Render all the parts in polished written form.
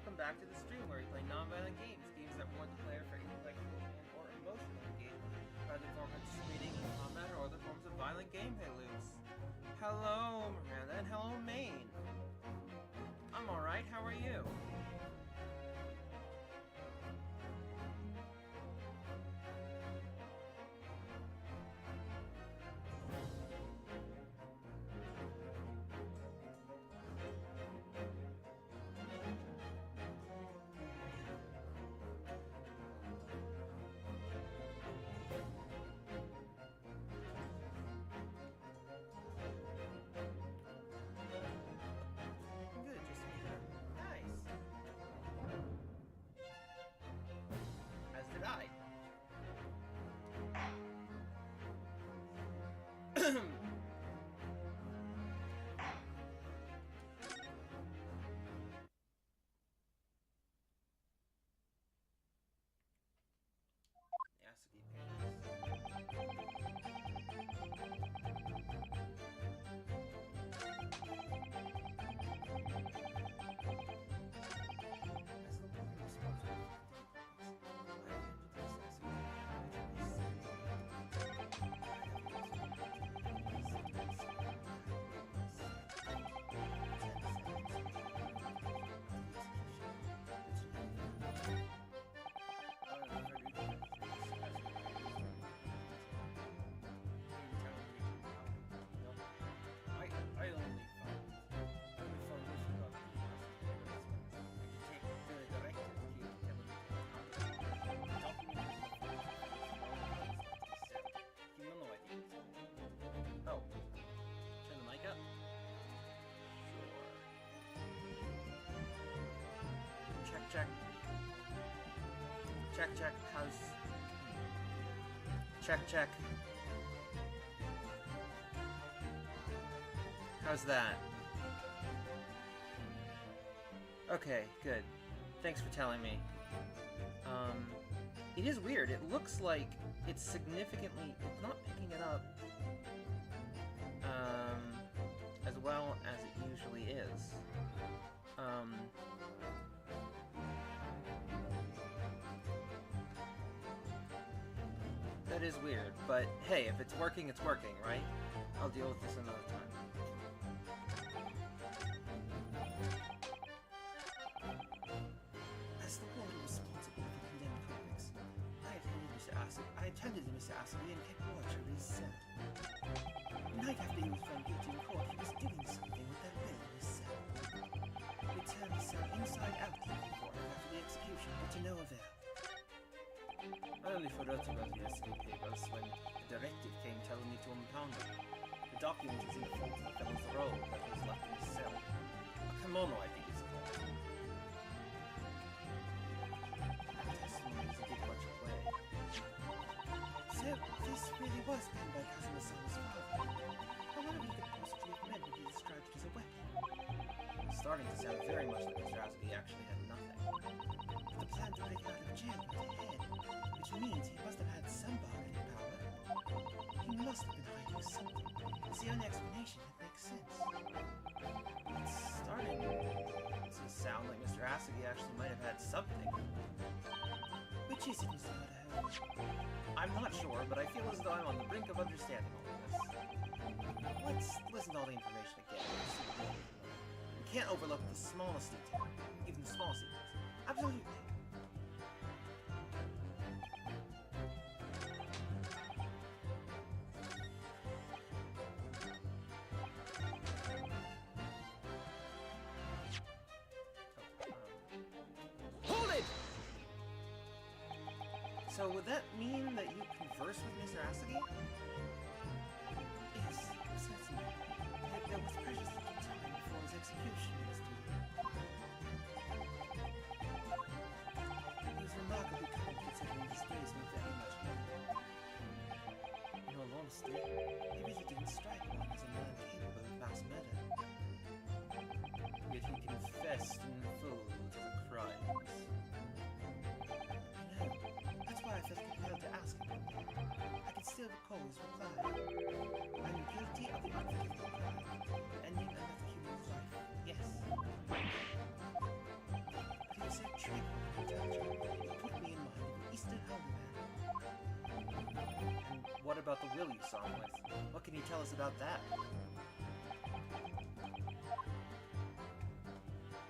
Welcome back to the stream where we play non-violent games, games that reward the player for intellectual and or emotional engagement, rather than participating in combat or other forms of violent gameplay loops. Hello, Miranda, and hello, Maine. I'm alright, how are you? Good, just nice. As did I. Yasuki pants. As the woman responsible I only found this about take the directive to humanoid. Oh, turn the mic up. Sure. Check, check. Check, check. How's... Check, check. How's that? Okay, good. Thanks for telling me. It is weird. It looks like it's significantly... It's not picking it up, as well as it usually is. That is weird, but hey, if it's working, right? I'll deal with this another time. As the woman responsible for condemned convicts, I attended Mr. Asabi and kept watch over his cell. Night after he was found guilty in court, he was doing something with that will in his cell. We turned the cell inside out looking for him after the execution, but to no avail. I only forgot about the escape papers when the directive came telling me to impound them. The document is in the folder of the fellow's robe that was left in his cell. A kimono, I think it's called. That testimony doesn't give much away. So, this really was penned by Kazuma-sama's father. I wonder if he could possibly have meant what he described it as a weapon. It's starting to sound very much like Mr. Asabi actually had nothing. But the plan to break him out of jail went ahead, which means he must have had some bargaining power. He must have been hiding something. It's the only explanation that makes sense. It's starting to sound like Mr. Asabi actually might have had something. Which is it, Mr. Idaho? I'm not sure, but I feel as though I'm on the brink of understanding all of this. Let's listen to all the information again. We can't overlook the smallest detail, even the smallest details. Absolutely. Hold it! So would that mean that you converse with Mr. Asabi? Yes, certainly. Yet there was precious little time before his execution was due. He was remarkably calm considering his days were very much younger. In all honesty, he really didn't strike one as a man capable of mass murder. Yet he confessed in full to the crimes. I know. That's why I felt compelled to ask him. I can still recall his reply. I'm guilty of the unforgivable crime, ending another human's life. Yes. But he about the will you saw him with. What can you tell us about that?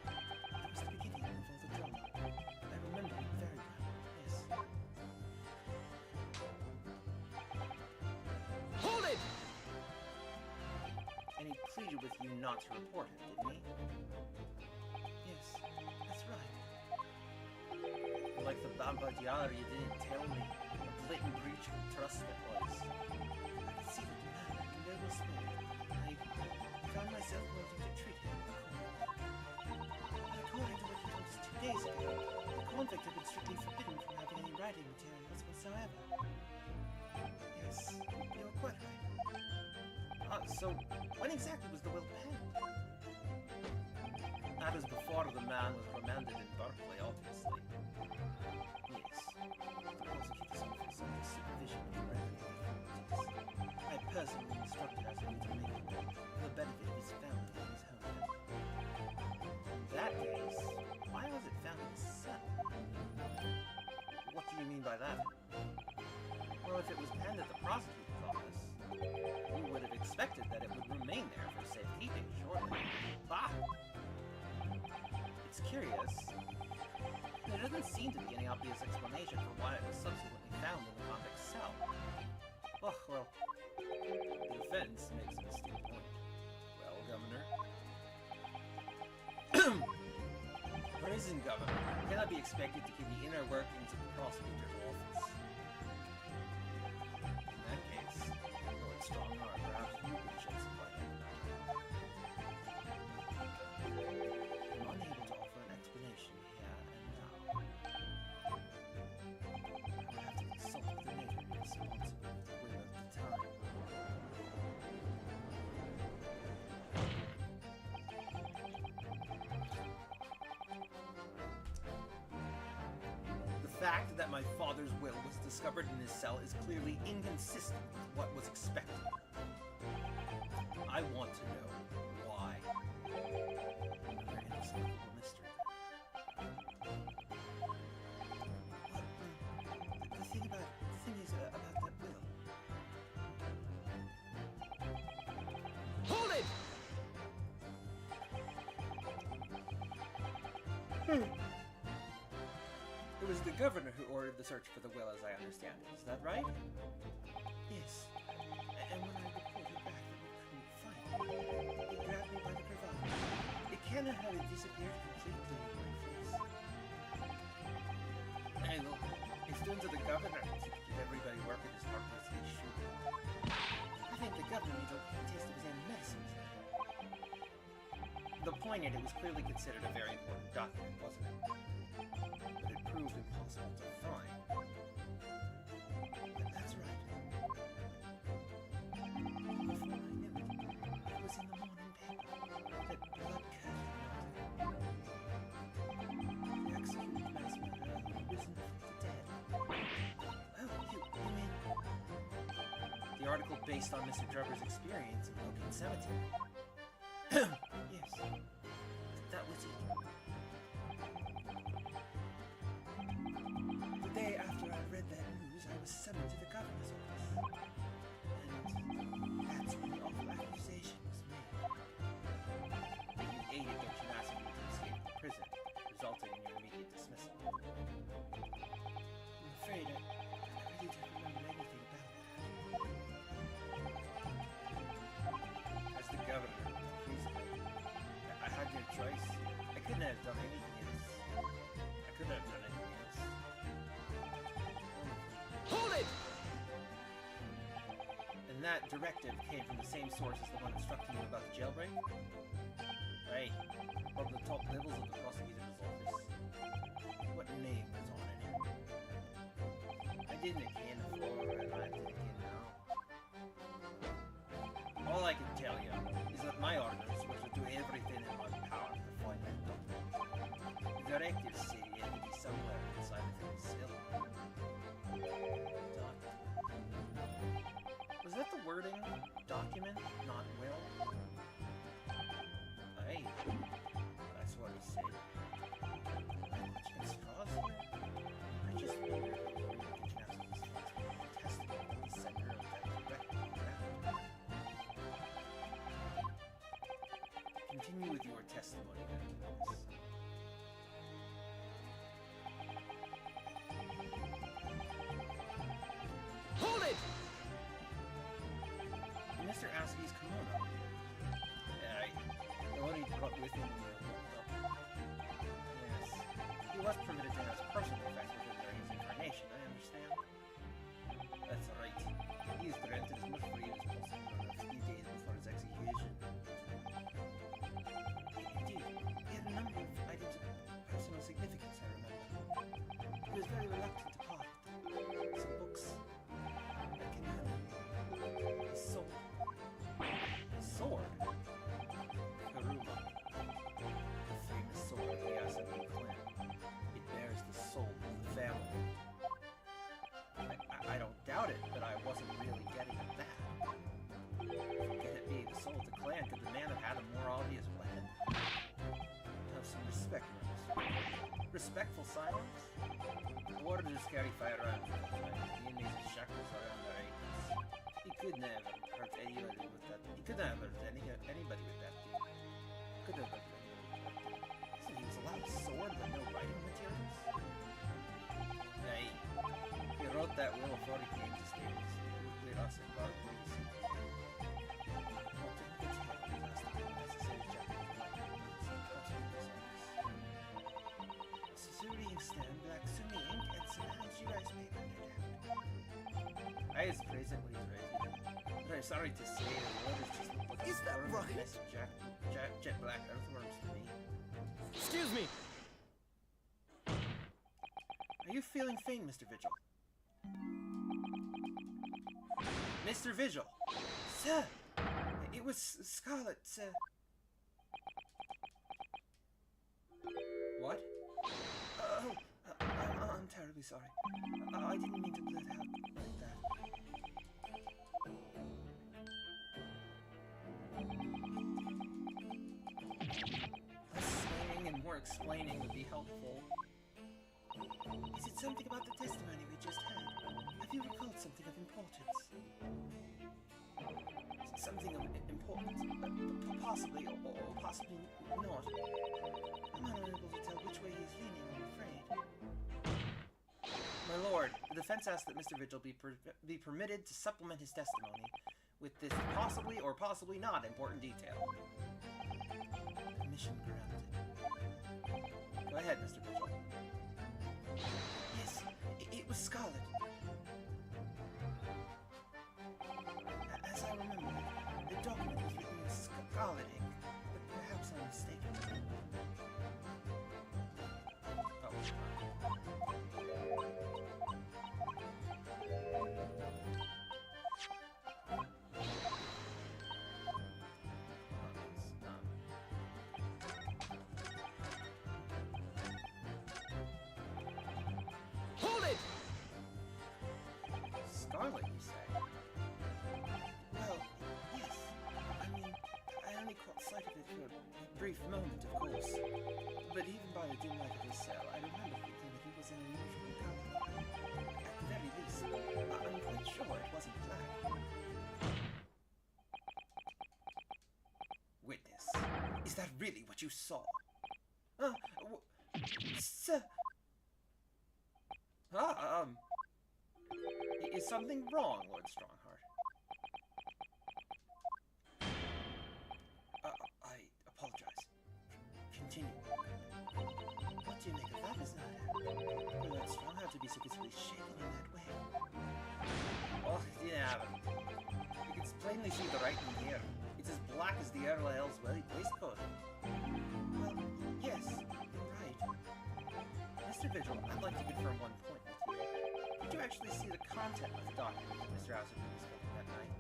That was the beginning of all the drama. I remember it very well, yes. Hold it! And he pleaded with you not to report it, didn't he? Yes, that's right. Like the Bombardier, you didn't tell me. A blatant breach of trust that was. I could see that the man had a noble spirit. I found myself wanting to treat him accordingly. But according to what he told us 2 days ago, the convict had been strictly forbidden from having any writing materials whatsoever. Yes, you're quite right. So when exactly was the will penned? That was before the man was remanded in Berkeley, obviously. Yes, the prosecutor's office under supervision of the relevant authorities. I personally instructed Asahi to make it for the benefit of his family and his home. In that case, why was it found in his cell? What do you mean by that? Well, if it was penned at the prosecutor's office, you would have expected that it would remain there for safekeeping, surely. Bah! It's curious. There doesn't seem to be any obvious explanation for why it was subsequently found in the convict's cell. Oh, well, the defense makes a distinct point. Well, Governor? Prison Governor cannot be expected to give the inner workings of the prosecutor's office. In that case, though it's strong arm, perhaps you could shed some light on the matter. I'm unable to offer an explanation here and now. I will have to consult with the notary responsible for the will at the time. The fact that my father's will was discovered in his cell is clearly inconsistent with what was expected. I want to know why. Another inexplicable mystery. What, the thing is about that will. Hold it! It was the governor who ordered the search for the will, as I understand it. Is that right? Yes. And when I reported back that we couldn't find it, he grabbed me by the cravat. It cannot have disappeared completely in my face. Hey, look, it's doing to the governor to keep everybody working as hard as they should. I think the governor needs a taste of his own medicine. The point is, it was clearly considered a very important document, wasn't it? But it proved impossible to find. That's right. Before I knew it, it was in the morning paper that blood curtain the executed mass murderer who had risen from the dead. Oh, you mean... The article based on Mr. Druber's experience in Logan Cemetery. Yes, that was it. The day after I read that news, I was summoned to the governor's office. And that's when the awful accusation was made. That you aided their tenacity to escape from prison, resulting in your immediate dismissal. I'm afraid I really don't remember anything about that. As the governor of the prison, I had no choice. I couldn't have done anything else. I couldn't have done anything else. Hold it! And that directive came from the same source as the one instructing you about the jailbreak? Right. From the top levels of the prosecutor's office. What name was on it? I didn't again before, and I did again now. All I can tell you is that my orders were to do everything in my power to find that document. The directive said it had to be somewhere inside of his cell. Document. Was that the wording? Document, not will? Hey, that's what he said. Chicken straws here? I just wondered if the Testament of the sender of that continue with your testimony, then. Hold it! Mr. Asugi's kimono. The one he brought with him. Yes. He was permitted to have personal effects within their incarnation, I understand. That's right. He is granted as much freedom as possible for a few days before his execution. Indeed, he had a number of items of personal significance, I remember. He was very reluctant to part. Some books, a canary, his sword. His sword? Karuma. The famous sword of the Asugi clan. It bears the soul of the family. I don't doubt it, but I wasn't really getting at that. Forget it being the soul of the clan, could the man have had a more obvious weapon? Have some respect, Rose. Respectful silence? The warders carry firearms at the time. The inmates with shackles around their ankles. He couldn't have hurt anybody with that. He couldn't have hurt anybody with that dude. Couldn't have hurt anybody with that dude. So he was allowed a sword but no writing materials? Nay. He wrote that will before he came to Staples. With us in Bark Legacy. Suzuri stand black Sumi ink and some Hanjirais paper, no doubt. I is present when he's ready. But I'm sorry to say the orders just look like Is that right? jet black earthworms to me. Excuse me! Are you feeling faint, Mr. Vigil? Mr. Vigil! Sir! It was Scarlet, sir. What? Oh, I'm terribly sorry. I didn't mean to blurt out like that. Less saying and more explaining would be helpful. Is it something about the testimony we just had? Have you recalled something of importance? Something of importance? Possibly, or possibly not. I'm unable to tell which way he is leaning, I'm afraid. My lord, the defense asks that Mr. Vigil be permitted to supplement his testimony with this possibly or possibly not important detail. Permission granted. Go ahead, Mr. Vigil. Yes, it was Scarlet. As I remember it, the document was written in Scarlet ink, but perhaps I'm mistaken. Hold it! Scarlet, you say? Well, yes. I mean, I only caught sight of it for a brief moment, of course. But even by the dim light of his cell, I remember thinking that he was an unusual color. At the very least, I'm quite sure it wasn't black. Witness, is that really what you saw? Sir... Is something wrong, Lord Strongheart? I apologize. Continue. What do you make of that, Miss Nada? For Lord Strongheart to be so visibly shaken in that way. Oh, yeah. You can plainly see the writing here. It's as black as the Earl of Hell's waistcoat. Well, yes, you're right. Mr. Vigil, I'd like to confirm one point with you. Did you actually see the content of the document that Mr. Asugi was holding that night?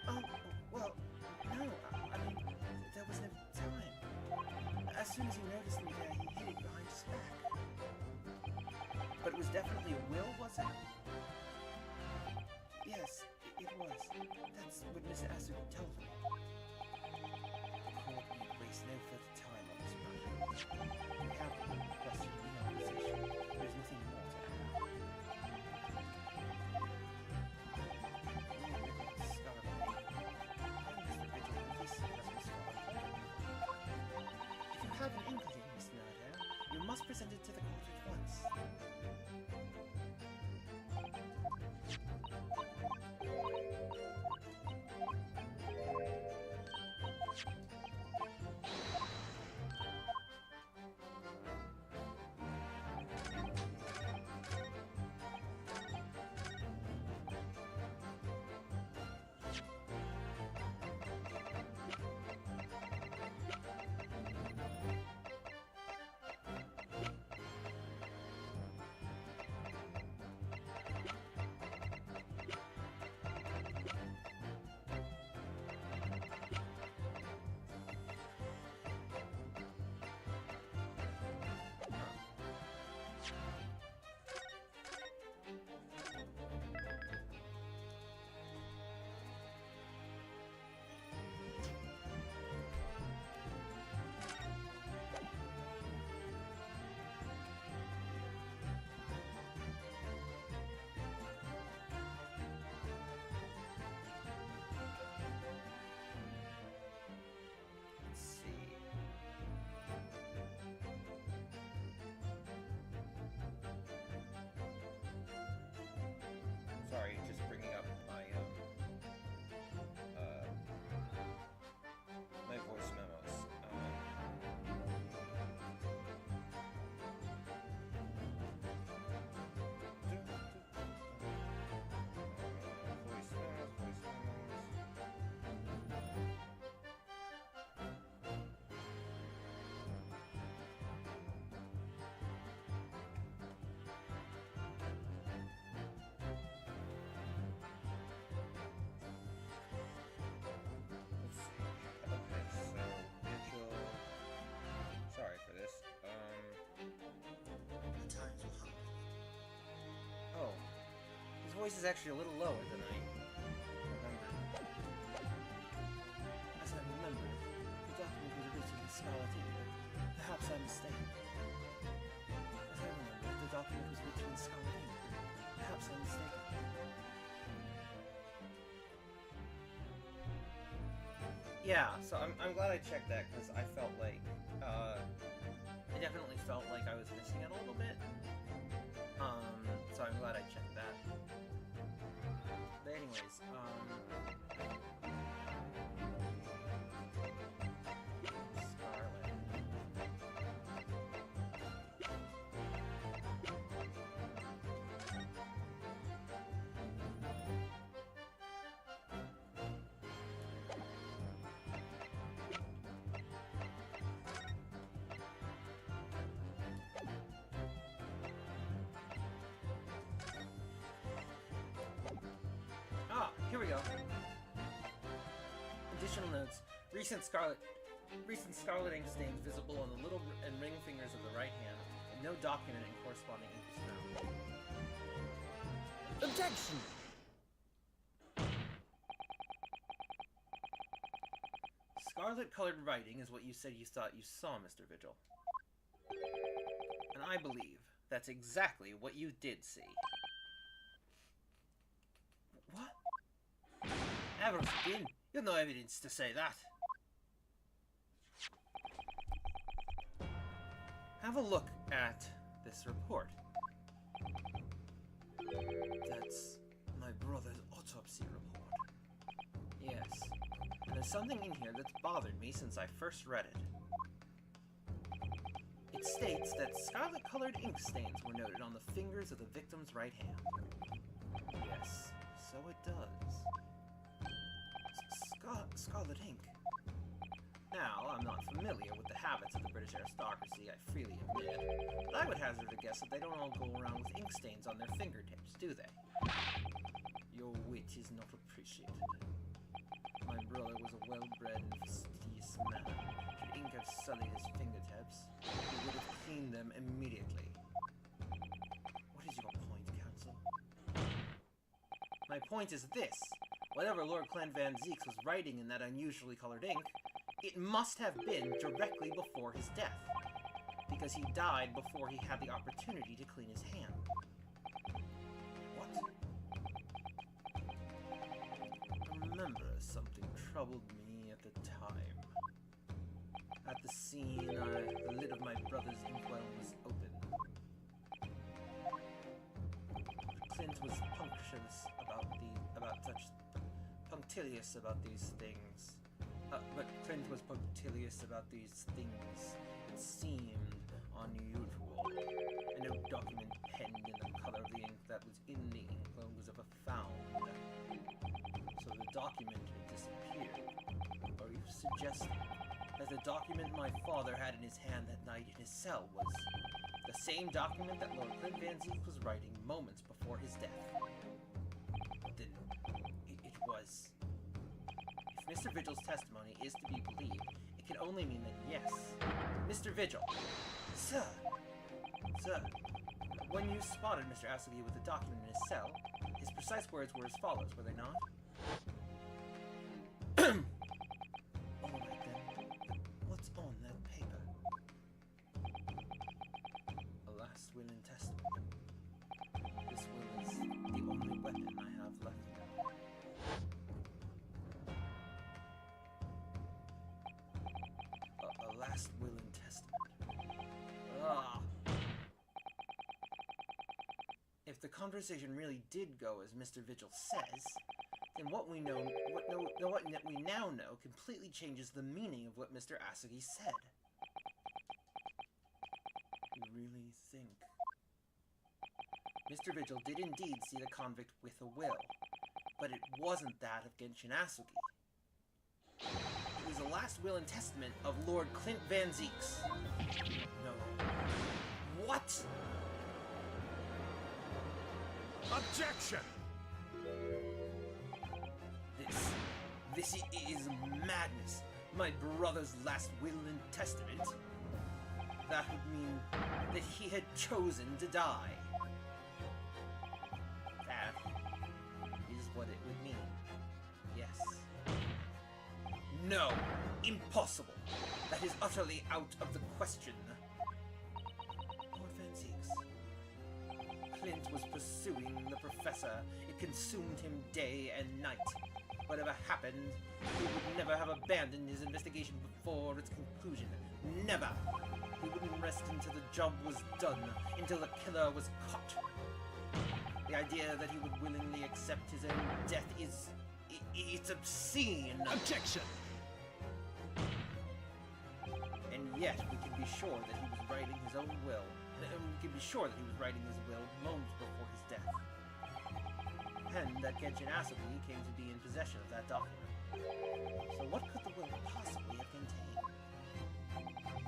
Oh, well, no. I mean, there was no time. As soon as he noticed me there, he hid it behind his back. But it was definitely a will, was it? Yes, it was. That's what Mr. Asugi told me. The court need waste no further time on this matter. We have requested reorganization. There's nothing more to add. have an inkling, Mr. Nardale. You must present it to the court at once. Sorry, just bringing up my my voice memos. Voice Let's see. Okay, so Mitchell. Sorry for this. The times will humble. Oh, his voice is actually a little lower than I remembered. As I remember, the document was written in scarlet ink, but perhaps I'm mistaken. As I remember, the document was written in scarlet ink, but perhaps I'm mistaken. Yeah, so I'm glad I checked that because I felt like I definitely felt like I was missing it a little bit. So I'm glad I checked that. But anyways, Scarlet. Ah, here we go. Additional notes. Recent scarlet ink stains visible on the little and ring fingers of the right hand, and no document and corresponding ink is found. Objection! Scarlet-colored writing is what you said you thought you saw, Mr. Vigil. And I believe that's exactly what you did see. What? Never again. You've no evidence to say that. Have a look at this report. That's my brother's autopsy report. Yes. And there's something in here that's bothered me since I first read it. It states that scarlet-colored ink stains were noted on the fingers of the victim's right hand. Yes, so it does. Scarlet ink. Now, I'm not familiar with the habits of the British aristocracy, I freely admit, but I would hazard a guess that they don't all go around with ink stains on their fingertips, do they? Your wit is not appreciated. My brother was a well-bred and fastidious man. Should ink have sullied his fingertips, he would have cleaned them immediately. What is your point, Counsel? My point is this. Whatever Lord Clan Van Zieks was writing in that unusually colored ink, it must have been directly before his death, because he died before he had the opportunity to clean his hand. What? I remember something troubled me at the time. At the scene, the lid of my brother's inkwell was open. Clint was punctilious about these things. But Clint was punctilious about these things. It seemed unusual. A note document penned in the color of the ink that was in the inkwell was ever found. So the document had disappeared. Are you suggesting that the document my father had in his hand that night in his cell was the same document that Lord Clint Van Ziek was writing moments before his death? Then it was. If Mr. Vigil's testimony is to be believed, it can only mean that yes. Mr. Vigil! Sir! Sir, when you spotted Mr. Asagi with the document in his cell, his precise words were as follows, were they not? Alright then, what's on that paper? A last will and testament. This will is the only weapon I have left now. A last will and testament. Ah! If the conversation really did go as Mr. Vigil says, then what we now know completely changes the meaning of what Mr. Asagi said. You really think? Mr. Vigil did indeed see the convict with a will, but it wasn't that of Genshin Asugi. It was the last will and testament of Lord Clint Van Zieks. No. What? Objection! This is madness. My brother's last will and testament. That would mean that he had chosen to die. That is what it would mean. Yes. No! Impossible! That is utterly out of the question. Lord Van Zieks. Clint was pursuing the professor. It consumed him day and night. Whatever happened, he would never have abandoned his investigation before its conclusion. Never! He wouldn't rest until the job was done, until the killer was caught. The idea that he would willingly accept his own death is... it's obscene! Objection! And yet, we can be sure that he was writing his own will. We can be sure that he was writing his will moments before his death. And that Genshin Asugi came to be in possession of that document. So what could the will possibly have contained?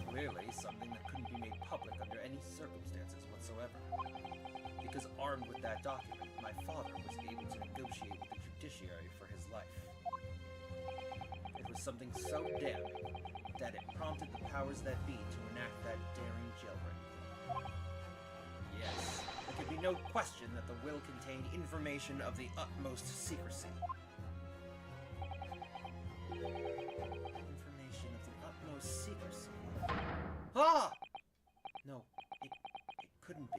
Clearly, something that couldn't be made public under any circumstances whatsoever. Because armed with that document, my father was able to negotiate with the judiciary for his life. It was something so damning that it prompted the powers that be to enact that daring jailbreak. Yes. There could be no question that the will contained information of the utmost secrecy. Information of the utmost secrecy? Ah! No, it couldn't be.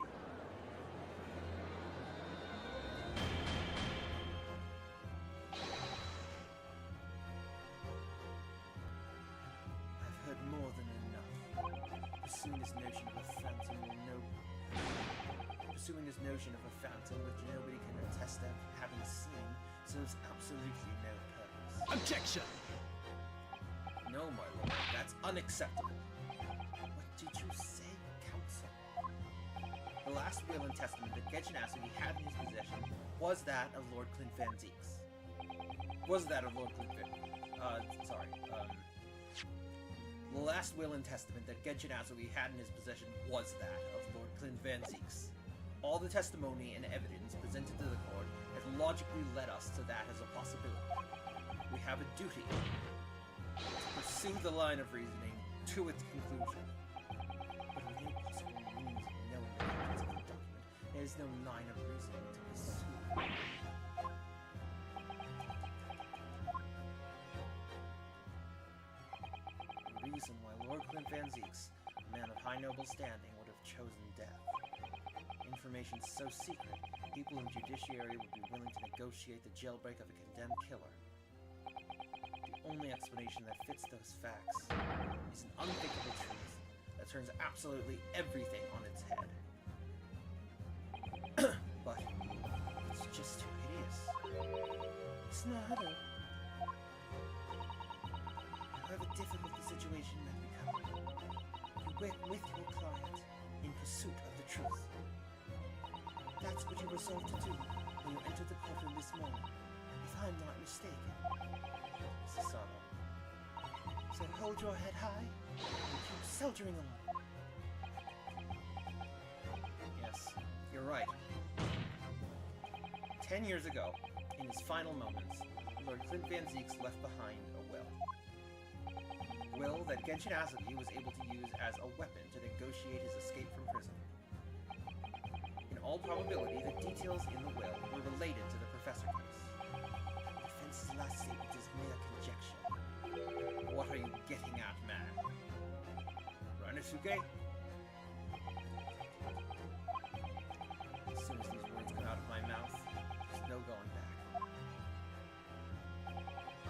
I've heard more than enough. Pursuing this notion of a phantom will know... Pursuing this notion of a phantom which nobody can attest of having seen serves absolutely no purpose. Objection! No, my lord, that's unacceptable. What did you say, counsel? The last will and testament that Genshin Asugi had in his possession was that of Lord Clint Van Zieks. The last will and testament that Genshin Asugi had in his possession was that of Lord Clint Van Zieks. All the testimony and evidence presented to the court has logically led us to that as a possibility. We have a duty to pursue the line of reasoning to its conclusion. But with no possible means of knowing the contents of the document, there is no line of reasoning to pursue. The reason why Lord Clint Van Zieks, a man of high noble standing, would have chosen death. Information so secret, people in judiciary would be willing to negotiate the jailbreak of a condemned killer. The only explanation that fits those facts is an unthinkable truth that turns absolutely everything on its head. But it's just too hideous. Snardo. However difficult the situation may become, you work with your client in pursuit of the truth. That's what you resolved to do when you entered the courtroom this morning, if I'm not mistaken, Mrs. Sato. So hold your head high and keep soldiering on. Yes, you're right. 10 years ago, in his final moments, Lord Clint Van Zieks left behind a will. A will that Genshin Asugi was able to use as a weapon to negotiate his escape from prison. In all probability, the details in the will were related to the Professor case. The defense's last statement is mere conjecture. What are you getting at, man? Ranosuke? As soon as these words come out of my mouth, there's no going back.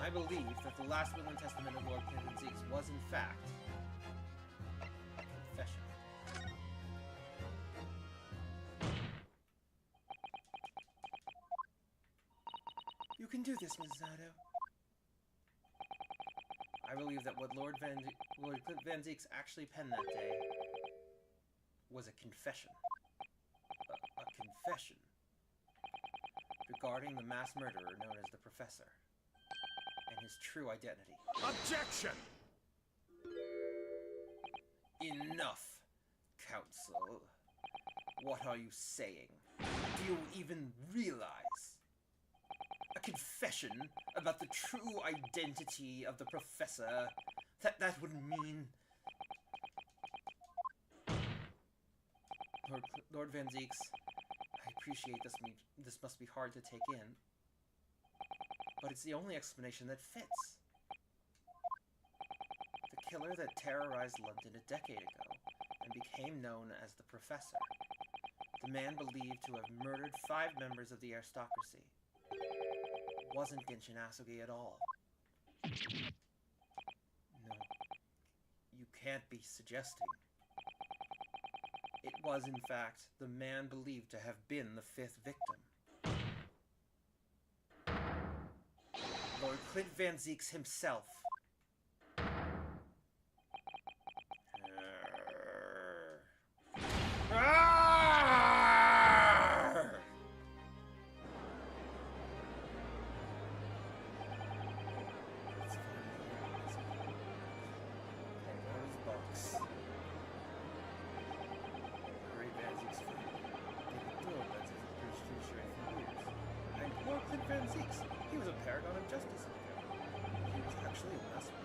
I believe that the last will and testament of Lord Clint Van Zieks was, in fact, a confession. You can do this, Ms. Zato. I believe that what Lord Clint Van Zieks actually penned that day was a confession. A confession regarding the mass murderer known as the Professor and his true identity. Objection! Enough, Counsel. What are you saying? Do you even realize? A confession about the true identity of the Professor? That would mean... Lord Van Zieks, I appreciate this must be hard to take in, but it's the only explanation that fits. The killer that terrorized London a decade ago and became known as the Professor, the man believed to have murdered 5 members of the aristocracy, wasn't Genshin Asugi at all. No, you can't be suggesting. It was, in fact, the man believed to have been the 5th victim. Lord Clint Van Zieks himself. Van Zieks. He was a paragon of justice in the film. He was actually a master of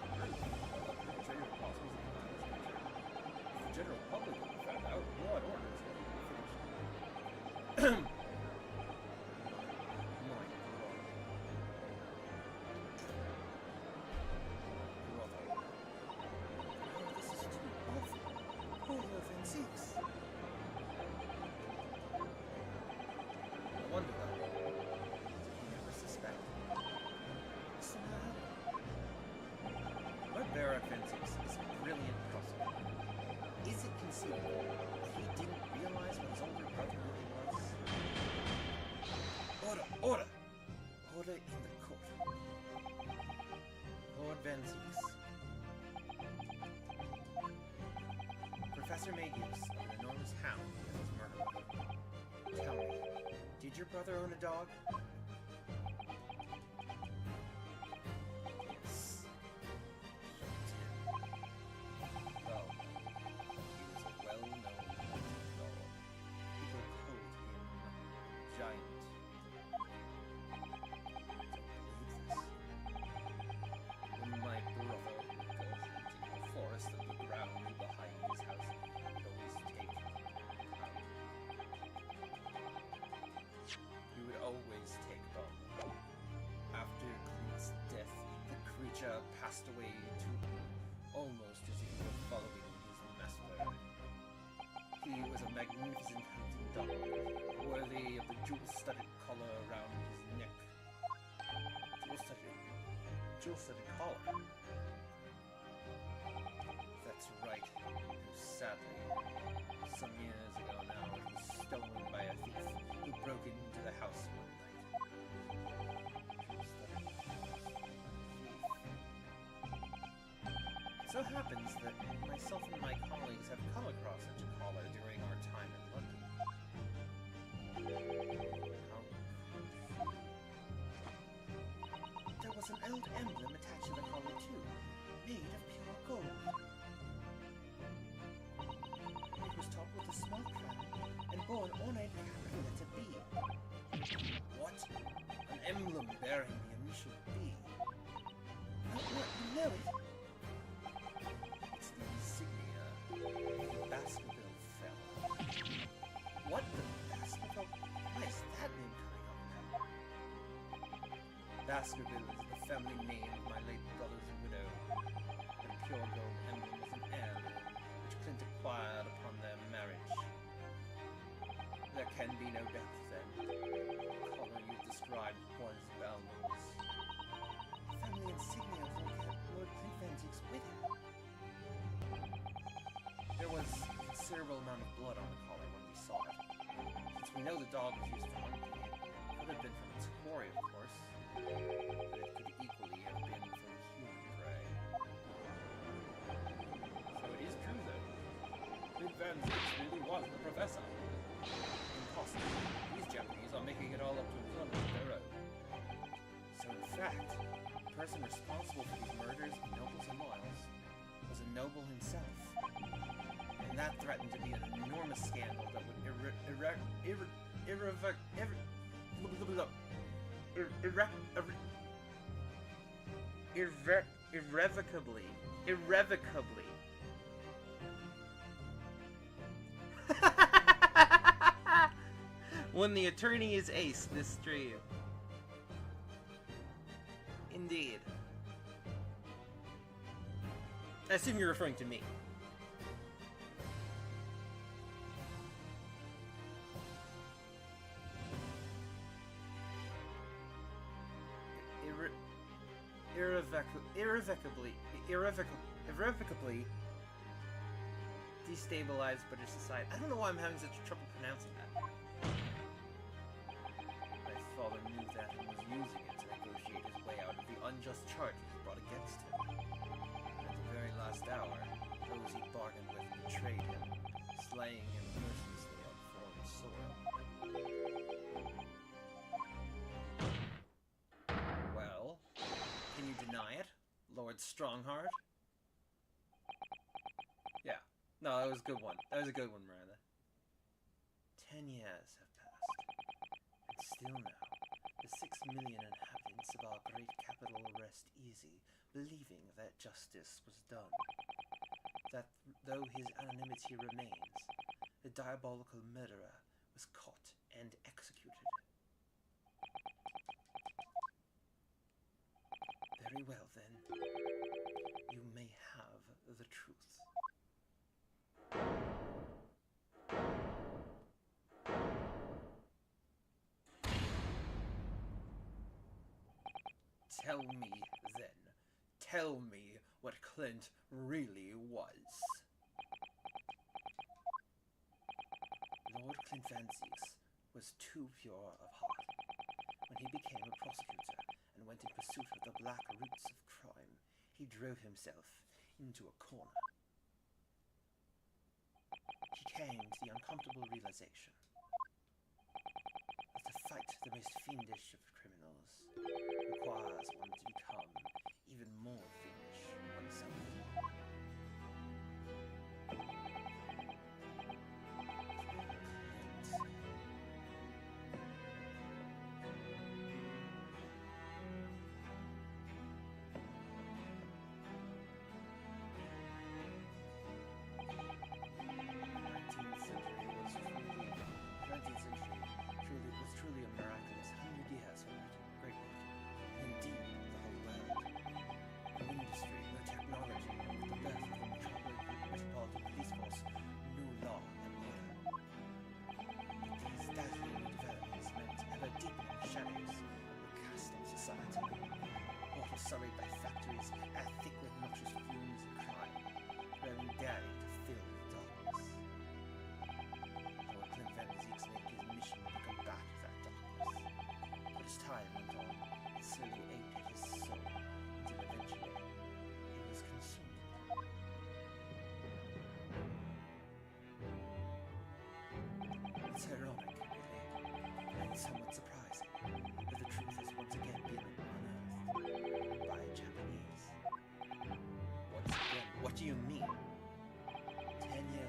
perpetrator of apostles and crimes. If the general public would have found out, law and order is going to be finished. This is too awful. Poor Lord Van Zieks. I wonder though. Lord Vera Van Zieks is a brilliant puzzle. Is it conceivable that he didn't realize what his older brother really was? Order! Order! Order in the court. Lord Van Zieks. Professor made use of an enormous hound as his murder weapon. Tell me, did your brother own a dog? Always take jewel-studded collar. That's right. Sadly, some years ago now, it was stolen by a thief who broke into the house one night. It so happens that myself and my colleagues have come across such a collar during our time in London. There was an old emblem attached to the collar too, made of pure gold. It was topped with a small crown and bore an ornate capital letter B. What? An emblem bearing the initial B? What? You know it? It's the insignia of the Baskerville family. What? The Baskerville? Why is that name coming up now? Baskerville is the family name of my late brother's widow, and pure gold emblem was an heirloom which Clint acquired upon their marriage. There can be no doubt, then. The collar you described was Balmond's. The family insignia of Lord Clint Van Ziek's widow. There was a considerable amount of blood on the collar when we saw it. Since we know the dog was used for hunting, it could have been from its quarry, of course, but it could equally have been from human prey. So it is true, though. Clint Van Ziek really was the professor. Impossible. These Japanese are making it all up to themselves of their own. So in fact, the person responsible for these murders of nobles and loyals was a noble himself. And that threatened to be an enormous scandal that would irrevocably. When the attorney is ace this stream. Indeed. I assume you're referring to me. Irrevocably destabilized British society. I don't know why I'm having such trouble pronouncing that. My father knew that and was using it to negotiate his way out of the unjust charges brought against him. And at the very last hour, those he bargained with betrayed him, slaying him mercilessly on foreign soil. Well, can you deny it, Lord Strongheart? Yeah. No, that was a good one. That was a good one, Miranda. 10 years have passed. And still now, the 6 million inhabitants of our great capital rest easy, believing that justice was done. That though his anonymity remains, the diabolical murderer was caught and executed. Very well, then. You may have the truth. Tell me, then. Tell me what Clint really was. Lord Clint Van Ziek was too pure of heart. When he became a prosecutor and went in pursuit of the black roots of crime, he drove himself into a corner. He came to the uncomfortable realization that to fight the most fiendish of criminals requires one to become even more fiendish oneself.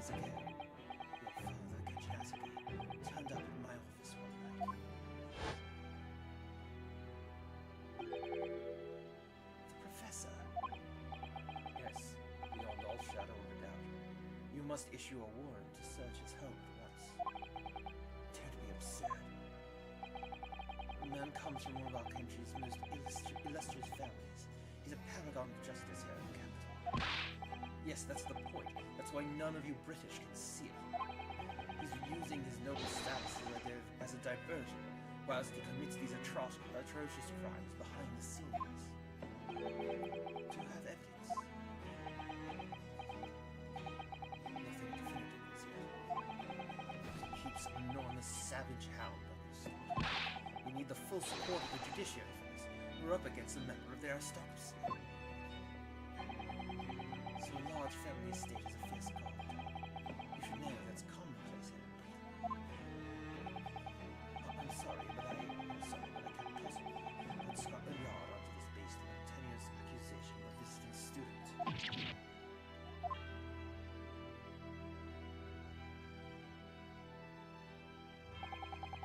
years ago, your father, Kenshin Asuke, turned up in my office one night. The professor. Yes, beyond all shadow of a doubt. You must issue a warrant to search his home at once. Don't be absurd. The man comes from one of our country's most illustrious families. He's a paragon of justice here in the capital. Yes, that's the point. That's why none of you British can see it. He's using his noble status as a diversion, whilst he commits these atrocious crimes behind the scenes. Do you have evidence? Nothing definitive as yet. He keeps an enormous savage hound on his side. We need the full support of the judiciary for this. We're up against a member of the aristocracy. So a large family estate is a fierce god. You should know that's commonplace here. I'm sorry, but I can't possibly put Scotland Yard onto this based on a tenuous accusation of visiting student.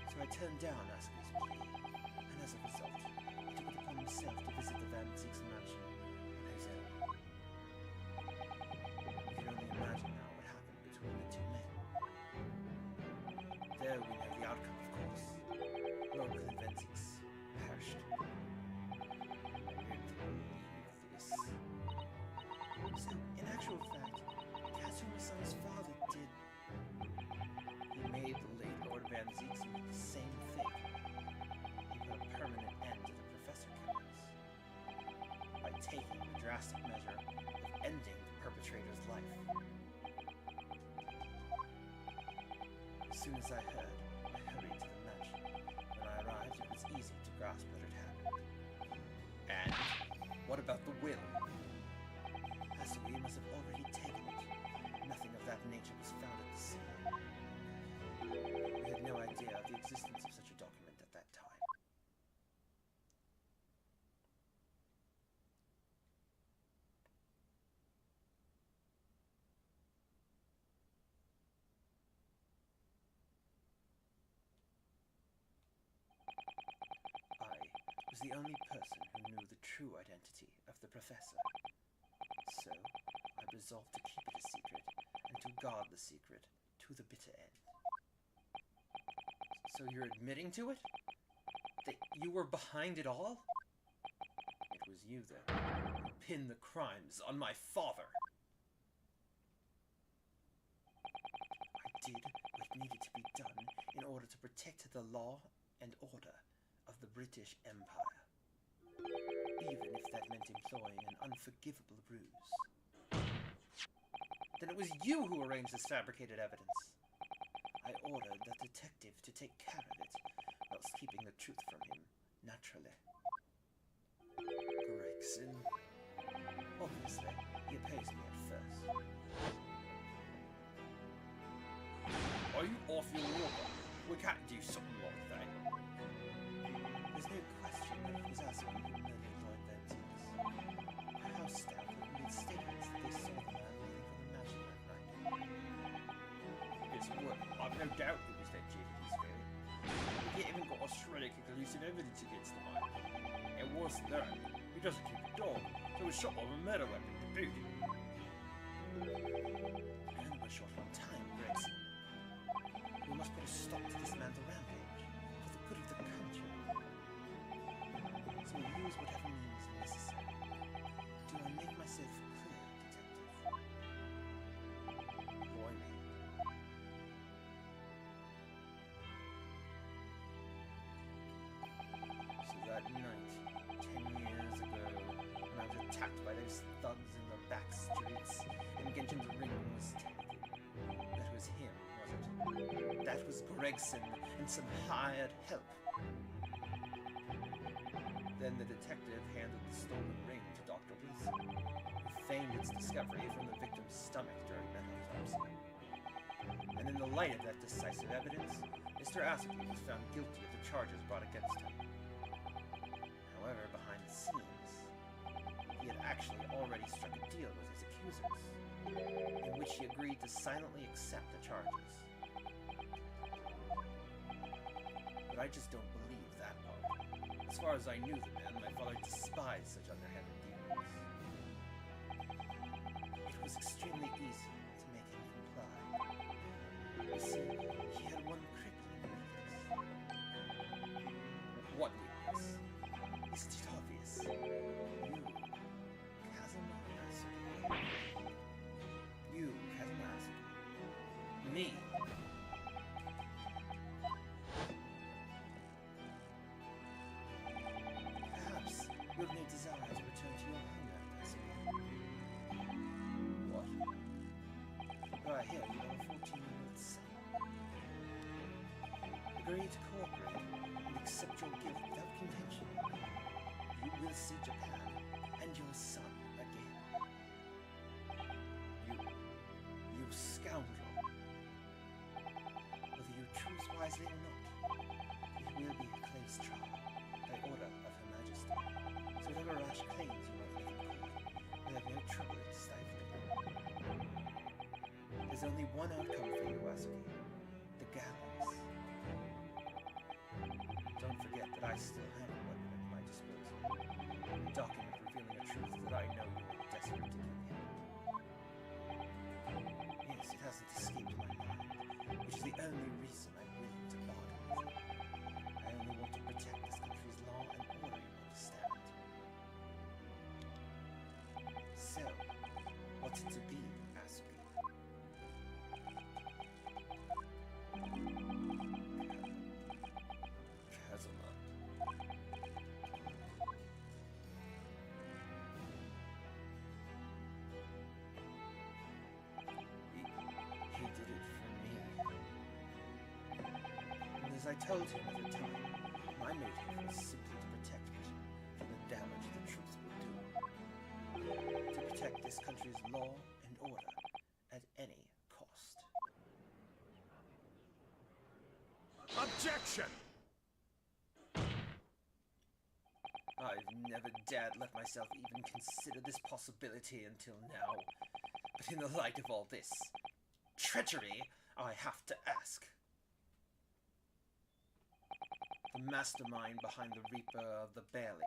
So I turned down Asuke's plea, and as a result, he took it upon himself to visit the Van Zieks mansion on his own. You can only imagine now what happened between the two men. There we know the outcome, of course. Lord Van Zieks perished. I didn't believe this. So, in actual fact, Katsuma-san's father did... He made the late Lord Van Zieks meet the same fate. He put a permanent end to the professor killings by taking the drastic measure of ending the perpetrator's life. As soon as I heard, I hurried to the mansion. When I arrived, it was easy to grasp what had happened. And what about the will? Asuke must have already taken it. Nothing of that nature was found at the scene. We had no idea of the existence of such a document at that time. I was the only person who knew the true identity of the professor. So, I resolved to keep it a secret and to guard the secret to the bitter end. So you're admitting to it? That you were behind it all? It was you, then, who pinned the crimes on my father. I did what needed to be done in order to protect the law and order of the British Empire, even if that meant employing an unforgivable ruse. Then it was you who arranged this fabricated evidence. I ordered the detective to take care of it, whilst keeping the truth from him, naturally. Gregson. Obviously, he opposed me at first. Are you off your rocker? We can't do something like that. There's no question that it was Asuke who murdered Lord Van Zieks. My house staff had made statements that they saw the man leaving for the mansion that night. Yes, well, I've no doubt it was that Jacob's failure. He even got a shred of conclusive evidence against the man. And worse than that, he doesn't keep a dog, so he was shot with a murder weapon to boot. I only was short on time, Gregson. We must put a stop to this man's rampage, for the good of the country. So we'll use whatever means necessary. Do I make myself clear, Detective? Blimey. So that night, 10 years ago, when I was attacked by those thugs in the back streets, and Genshin's ring was taken, that was him, was it? That was Gregson and some hired help. Then the detective handed the stolen ring to Dr. Wilson, who feigned its discovery from the victim's stomach during that autopsy. And in the light of that decisive evidence, Mr. Asuke was found guilty of the charges brought against him. However, behind the scenes, he had actually already struck a deal with his accusers, in which he agreed to silently accept the charges. But I just don't believe that part. As far as I knew the man, my father despised such underhanded dealings. It was extremely easy to make him comply. You see, he had one crippling weakness. What weakness? Isn't it obvious? You, Kazumasuke. Me. Perhaps you have no desire to return to your homeland, Asuke. What? Though I hear you have a 14-year-old son. Agree to cooperate and accept your gift without contention. You will see Japan and your son again. You scoundrel. Whether you choose wisely or not, it will be a close trial by order of Her Majesty. So whatever rash claims you might make in court, will have no trouble in stifling them. There's only one outcome for you, Asuke. The gallows. Don't forget that I still have a weapon at my disposal. A document revealing a truth that I know you are desperate to keep hidden. Yes, it hasn't escaped my mind, which is the only reason I'm willing to bargain with you. I only want to protect this country's law and order, you understand? So, what's it to be, Asuke? Kazuma. He did it for me. And as I told him at the time, my motive was simply to protect him from the damage the truth would do. To protect this country's law and order at any cost. Objection! I've never dared let myself even consider this possibility until now. But in the light of all this treachery, I have to ask. The mastermind behind the Reaper of the Bailey.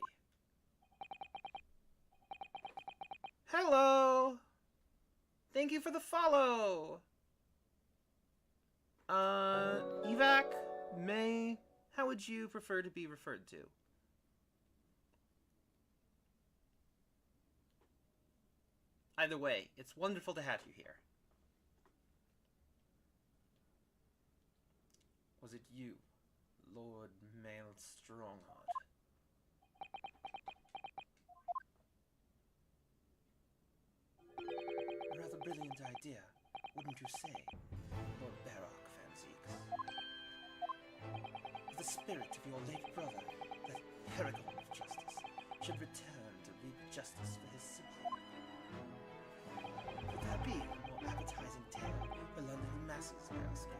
Hello! Thank you for the follow! Evac, May, how would you prefer to be referred to? Either way, it's wonderful to have you here. Was it you, Lord Mail Strongheart? A rather brilliant idea, wouldn't you say, Lord Barak Fanzeeks? If the spirit of your late brother, that paragon of justice, should return to reap justice for his sibling, would that be a more appetizing tale for London masses, I ask you?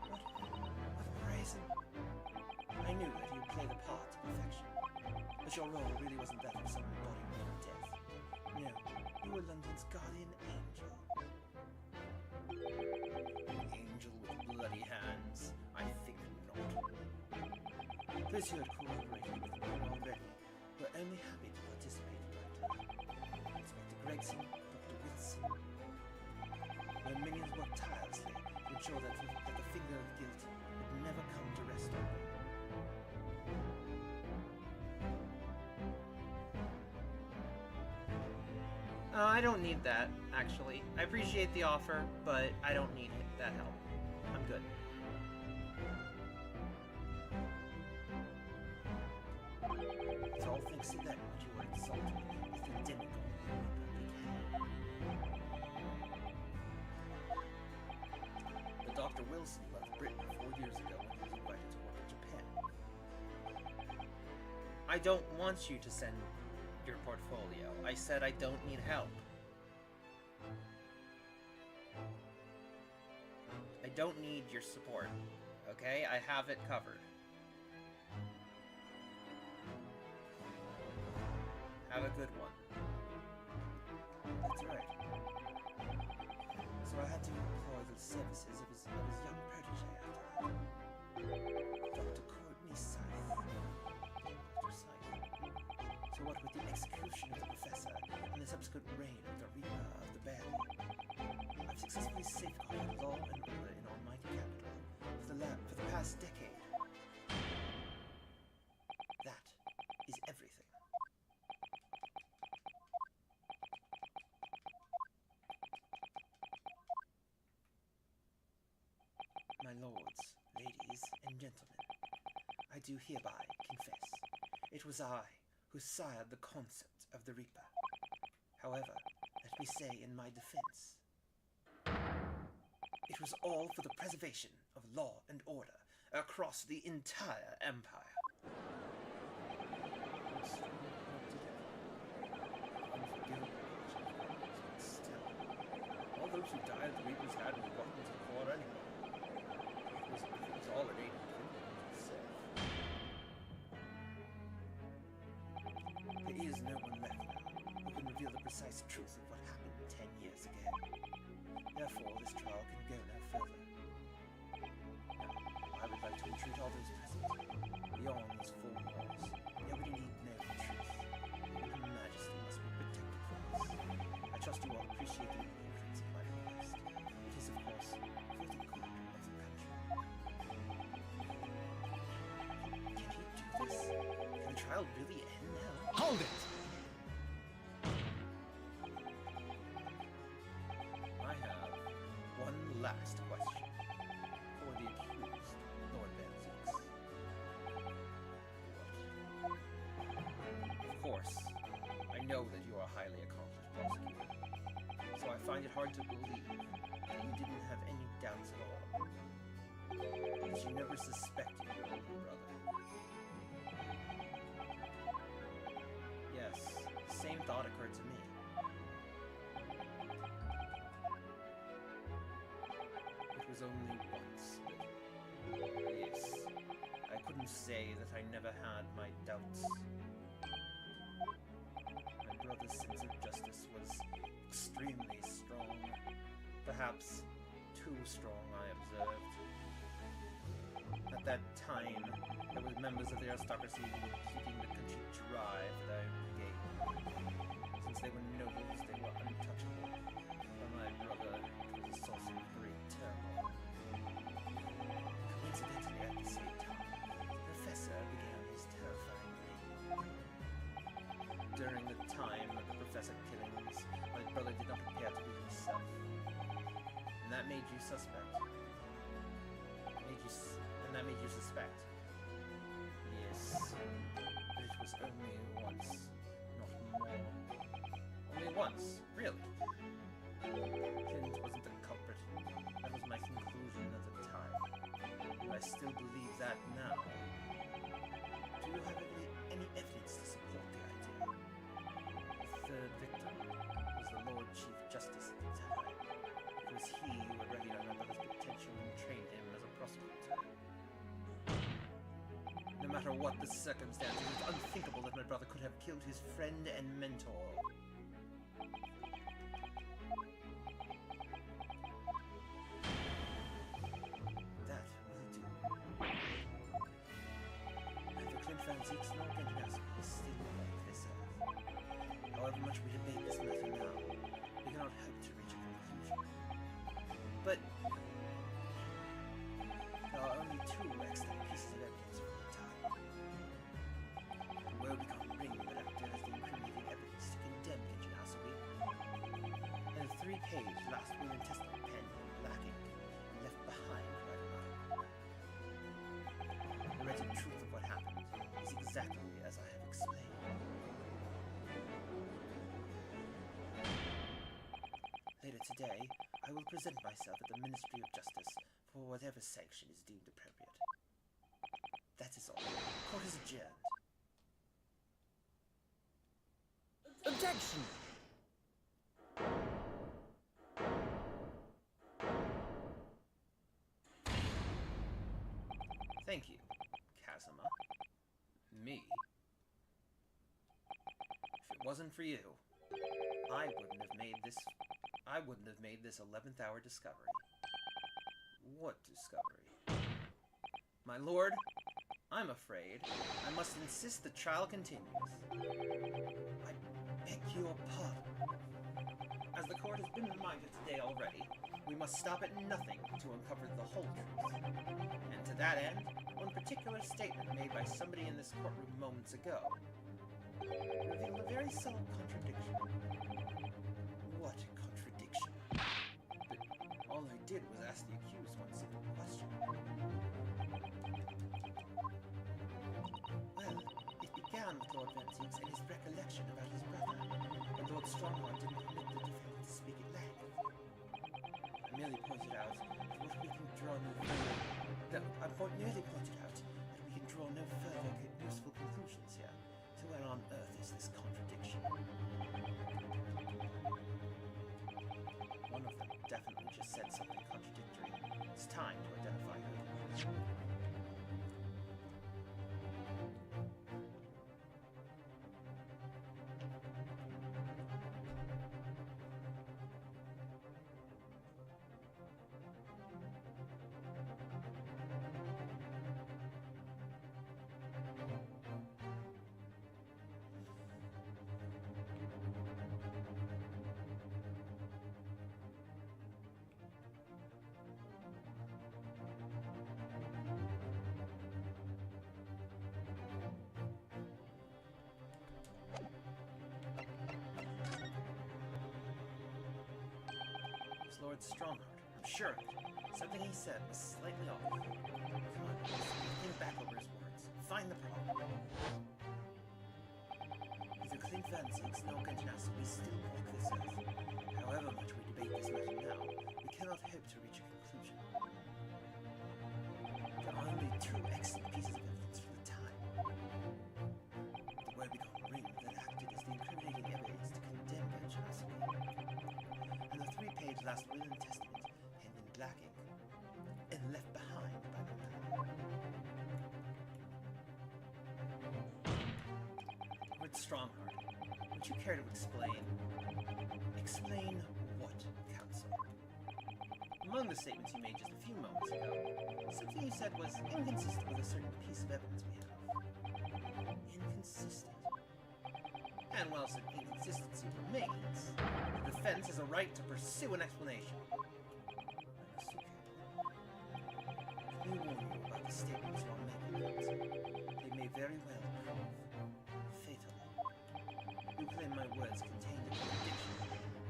What brazen? I knew that you'd play the part to perfection, but your role really wasn't that of some embodiment of death. No, you were London's guardian angel. An angel with bloody hands? I think not. Those who had cooperated with the man already were only happy to participate directly. Inspector Gregson, Dr. Wilson. My minions worked tirelessly to ensure that the finger of guilt would never come to rest on me. I don't need that, actually. I appreciate the offer, but I don't need that help. I'm good. It's all thanks to them that you were exalted as the demigod But Dr. Wilson left Britain 4 years ago when he was invited to work in Japan. I don't want you to send your portfolio. I said I don't need help. I don't need your support, okay? I have it covered. Have a good one. That's right. So I had to employ the services of his young protege after that. Dr. Courtney Scythe. Dr. Scythe. So what with the execution of the professor and the subsequent reign of the Reaper of the Barely, I've successfully safeguarded law and order in Almighty Capital for the past decade. That is everything. My lords, ladies, and gentlemen, I do hereby confess, it was I who sired the concept of the Reaper. However, let me say in my defense, it was all for the preservation of law and order across the entire empire. Still, all those who died the Reapers had were welcome to the court anyway. It was all an aid itself. There is no one left now who can reveal the precise truth of what happened 10 years ago. Therefore, this trial can go no further. Now, I would like to entreat all those present, beyond these four walls, there would indeed know the truth, and Her Majesty must be protected from this. I trust you all appreciate the importance of my request. It is, of course, for the good of the country. Can you do this? Can the trial really end now? Hold it! I have one last question for the accused, Lord Banzix. Of course, I know that you are a highly accomplished prosecutor, so I find it hard to believe that you didn't have any doubts at all. That you never suspected your older brother. Yes, the same thought occurred to me. It was only once, but yes, I couldn't say that I never had my doubts. My brother's sense of justice was extremely strong. Perhaps too strong, I observed. At that time, there were members of the aristocracy who were keeping the country dry for their own gain. Since they were nobles, they were untouchable. For my brother, it was a source of great turmoil. Coincidentally, at the same time, the professor began his terrifying reign. During the time of the professor killings, my brother did not appear to be himself. And that made you suspect. And that made you suspect. Yes. But it was only once, not more. Only once, really. Clint wasn't the culprit. That was my conclusion at the time. And I still believe that now. Do you have any evidence to support the idea? The third victim was the Lord Chief Justice at the time. It was he who had recognized my brother's potential and trained him as a prosecutor. No matter what the circumstances, it's unthinkable that my brother could have killed his friend and mentor. That will do. Neither Clint Van Zeeks nor Benjamin is still on this earth. However much we debate this matter now, we cannot hope to reach a conclusion. But there are only two extant pieces of evidence from the time. The Wobicon ring that acted as the incriminating evidence to condemn Genjin Asobi, and a 3-page last will and testament penned in black ink and left behind by the mother. The wretched truth of what happened is exactly as I have explained. Later today, I will present myself at the Ministry of Justice for whatever sanction is deemed appropriate. That is all. Court is adjourned. Objection! Thank you, Kazuma. Me? If it wasn't for you, I wouldn't have made this 11th hour discovery. What discovery? My lord, I'm afraid I must insist the trial continues. I beg your pardon. As the court has been reminded today already, we must stop at nothing to uncover the whole truth. And to that end, one particular statement made by somebody in this courtroom moments ago revealed a very subtle contradiction. What contradiction? But all I did was ask the accused one simple question. Well, it began with Lord Venticks and his recollection about his brother, but Lord Strongheart didn't permit the defendant to speak at length. I merely pointed out that we can draw no further useful conclusions here. So where on earth is this contradiction? One of them definitely just said something contradictory. It's time to identify who. Lord Strongheart, I'm sure of it. Something he said was slightly off. Come on, think back over his words. Find the problem. Neither Clint Venticks nor Ganjanasi we still walk this earth. However much we debate this matter now, we cannot hope to reach a conclusion. There are only two excellent pieces of evidence for the time. The Webicon ring that acted as the incriminating evidence to condemn Ganjanasi. Three-page last will and testament penned in black ink and left behind by the man. Lord Strongheart, would you care to explain? Explain what, counsel? Among the statements you made just a few moments ago, something you said was inconsistent with a certain piece of evidence we have. Inconsistent. And while some inconsistency remains, the defense has a right to pursue an explanation. Let me warn you about the statements you are making. They may very well prove fatal. You claim my words contained a contradiction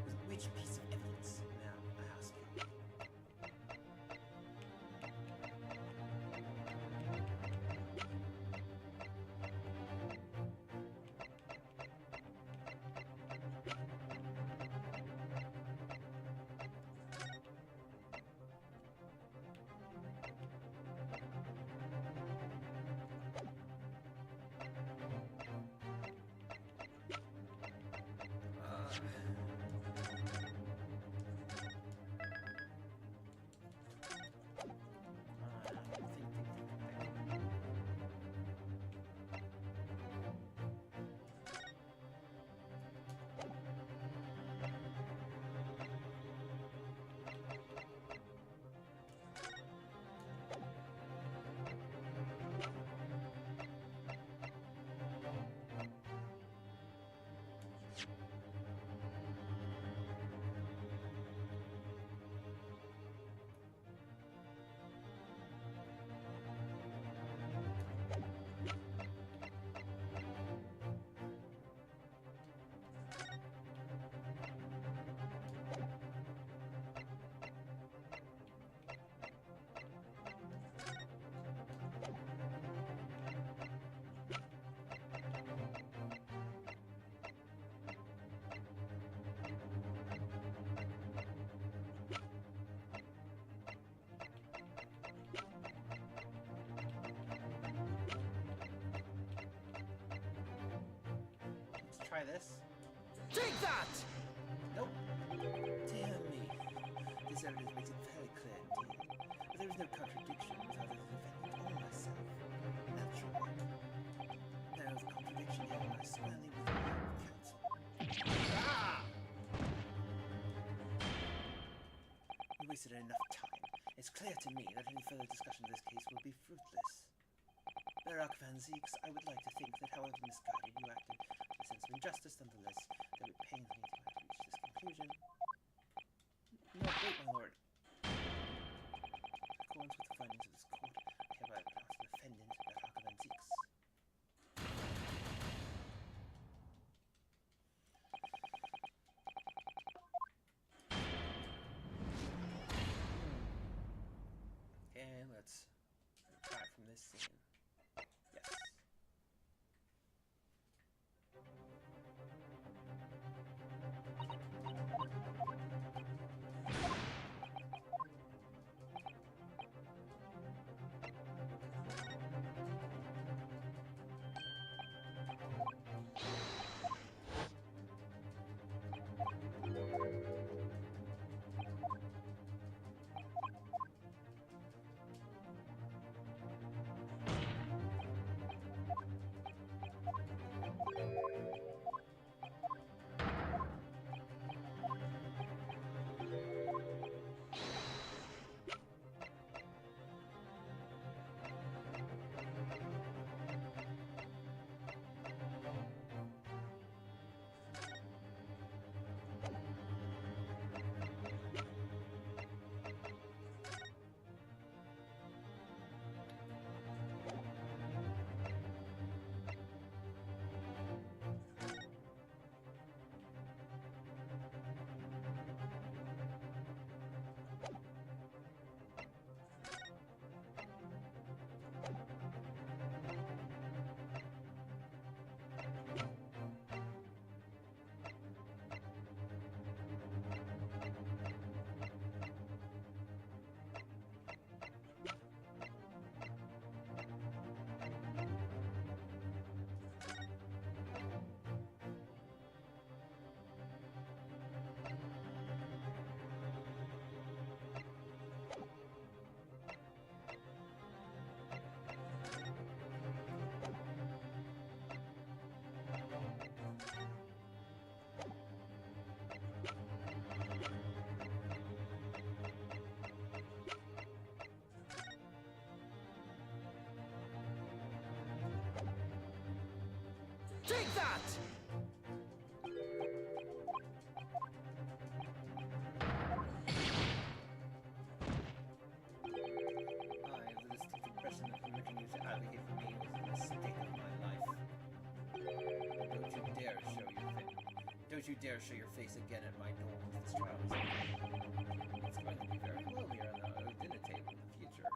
with which piece of evidence, now I ask you? Try this. Take that! Nope. Dear me. This evidence makes it very clear indeed. But there is no contradiction with either the defendant or myself. Naturally. Now the contradiction here lies squarely with the counsel. wasted enough time. It's clear to me that any further discussion of this case will be fruitless. Barak Van Zieks, I would like to think that however misguided you acted with a sense of injustice, nonetheless, though it pains me to have reached this conclusion. No, wait, my lord. In accordance with the findings of this court, I hereby pronounce the defendant Barak Van Zieks. And let's retire from this scene. Yes. Take that! I have the distinct impression that permitting you to advocate for me was a mistake of my life. Don't you dare show your face again at my door with this trial. It's going to be very low here on the dinner table in the future.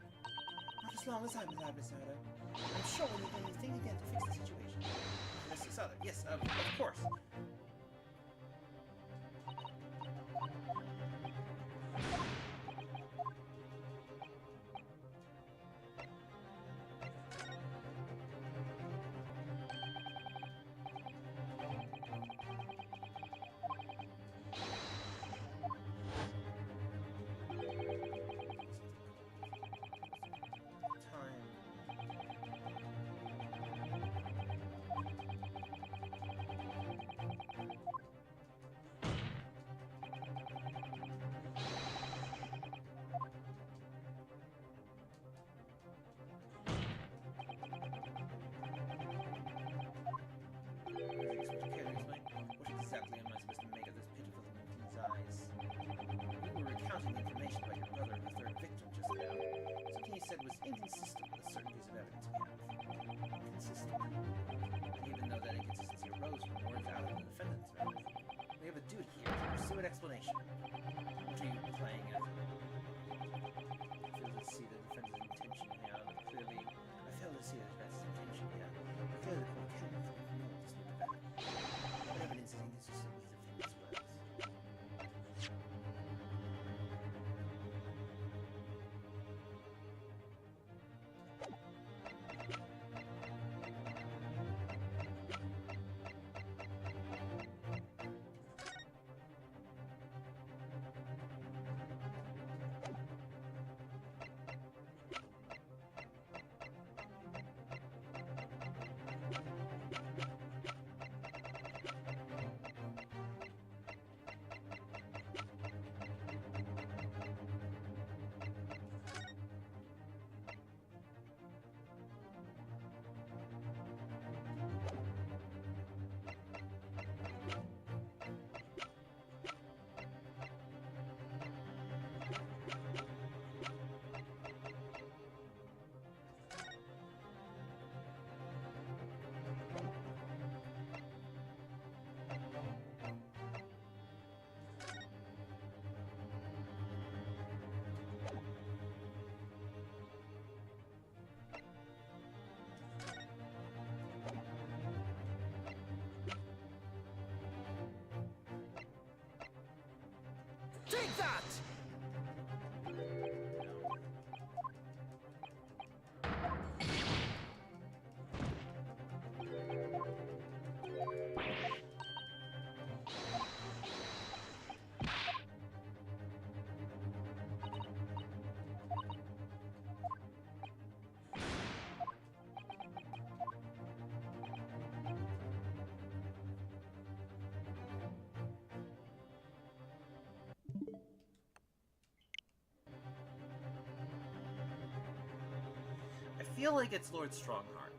Not as long as I'm alive, Miss Odo. I'm sure we'll do anything again to fix the situation. Mr. Sutter, yes, of course. Take that! I feel like it's Lord Strongheart.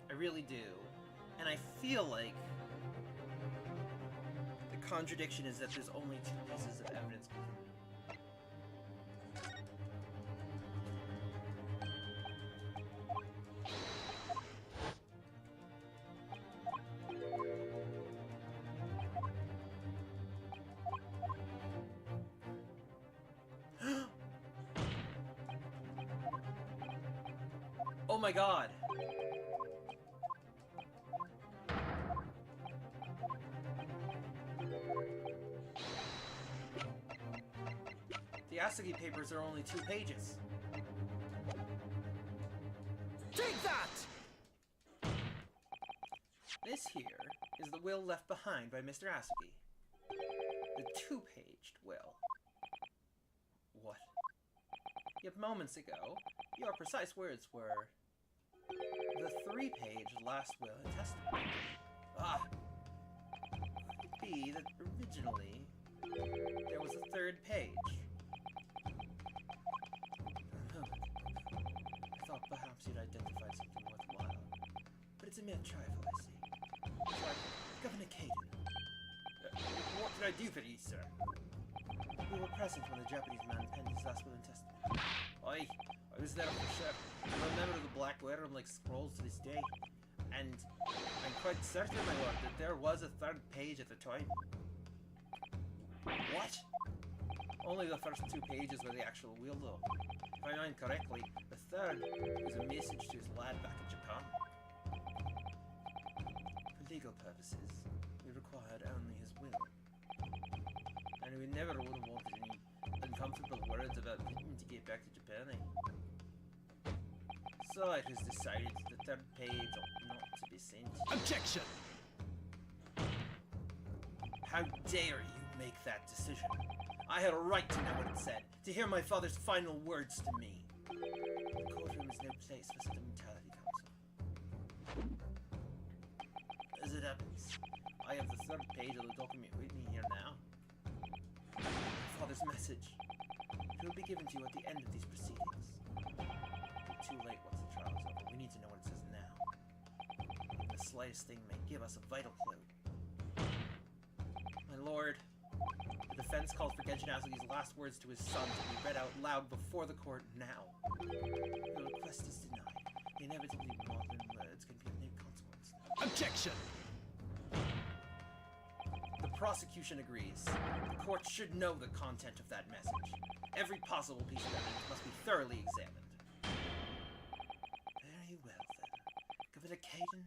I really do. And I feel like the contradiction is that there's only 2 pieces of evidence. Oh my god! The Asagi papers are only 2 pages. Take that! This here is the will left behind by Mr. Asagi. The 2-paged will. What? Yet moments ago, your precise words were... the 3-page last will and testament. Ah! Could it be that originally there was a 3rd page? I thought perhaps you'd identified something worthwhile, but it's a mere trifle, I see. Governor Caden. What did I do for you, sir? You were present when the Japanese man penned his last will and testament. I was there for sure. I remember the Black Worm like scrolls to this day. And I'm quite certain, my lord, that there was a 3rd page at the time. What? Only the first 2 pages were the actual will, though. If I mind correctly, the 3rd was a message to his lad back in Japan. For legal purposes, we required only his will. And we never would have wanted any uncomfortable words about needing to get back to Japan, eh? So it was decided the 3rd page ought not to be sent. Objection! How dare you make that decision? I had a right to know what it said, to hear my father's final words to me. The courtroom is no place for sentimentality, Counsel. As it happens, I have the 3rd page of the document with me here now. my father's message. It will be given to you at the end of these proceedings. It'll be too late once the trial is over. We need to know what it says now. The slightest thing may give us a vital clue. My lord, the defense calls for Genshin Asugi's last words to his son to be read out loud before the court now. Your request is denied. The inevitably maudlin words can be of no consequence. Objection! The prosecution agrees. The court should know the content of that message. Every possible piece of evidence must be thoroughly examined. Very well, then. Governor Caden,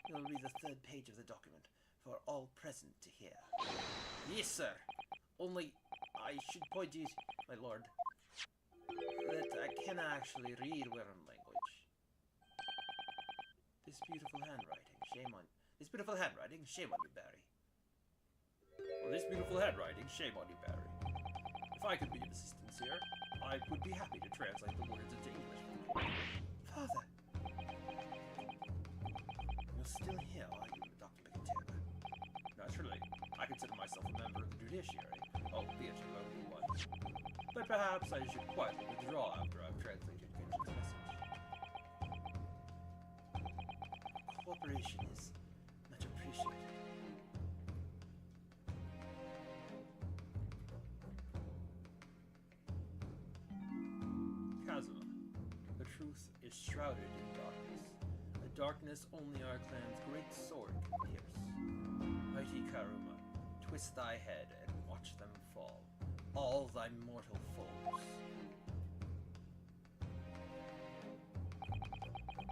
it will be the 3rd page of the document for all present to hear. Yes, sir. Only, I should point out, my lord, that I cannot actually read Worm language. This beautiful handwriting, shame on you, Barry. Well, this beautiful handwriting, shame on you, Barry. If I could be of assistance here, I would be happy to translate the words into English. Father! You're still here, are you, Dr. McIntyre? Naturally, I consider myself a member of the judiciary, albeit a lowly one. But perhaps I should quietly withdraw after I've translated Genshin's message. Cooperation is much appreciated. Kazuma, the truth is shrouded in darkness. A darkness only our clan's great sword can pierce. Mighty Karuma, twist thy head and watch them fall, all thy mortal foes.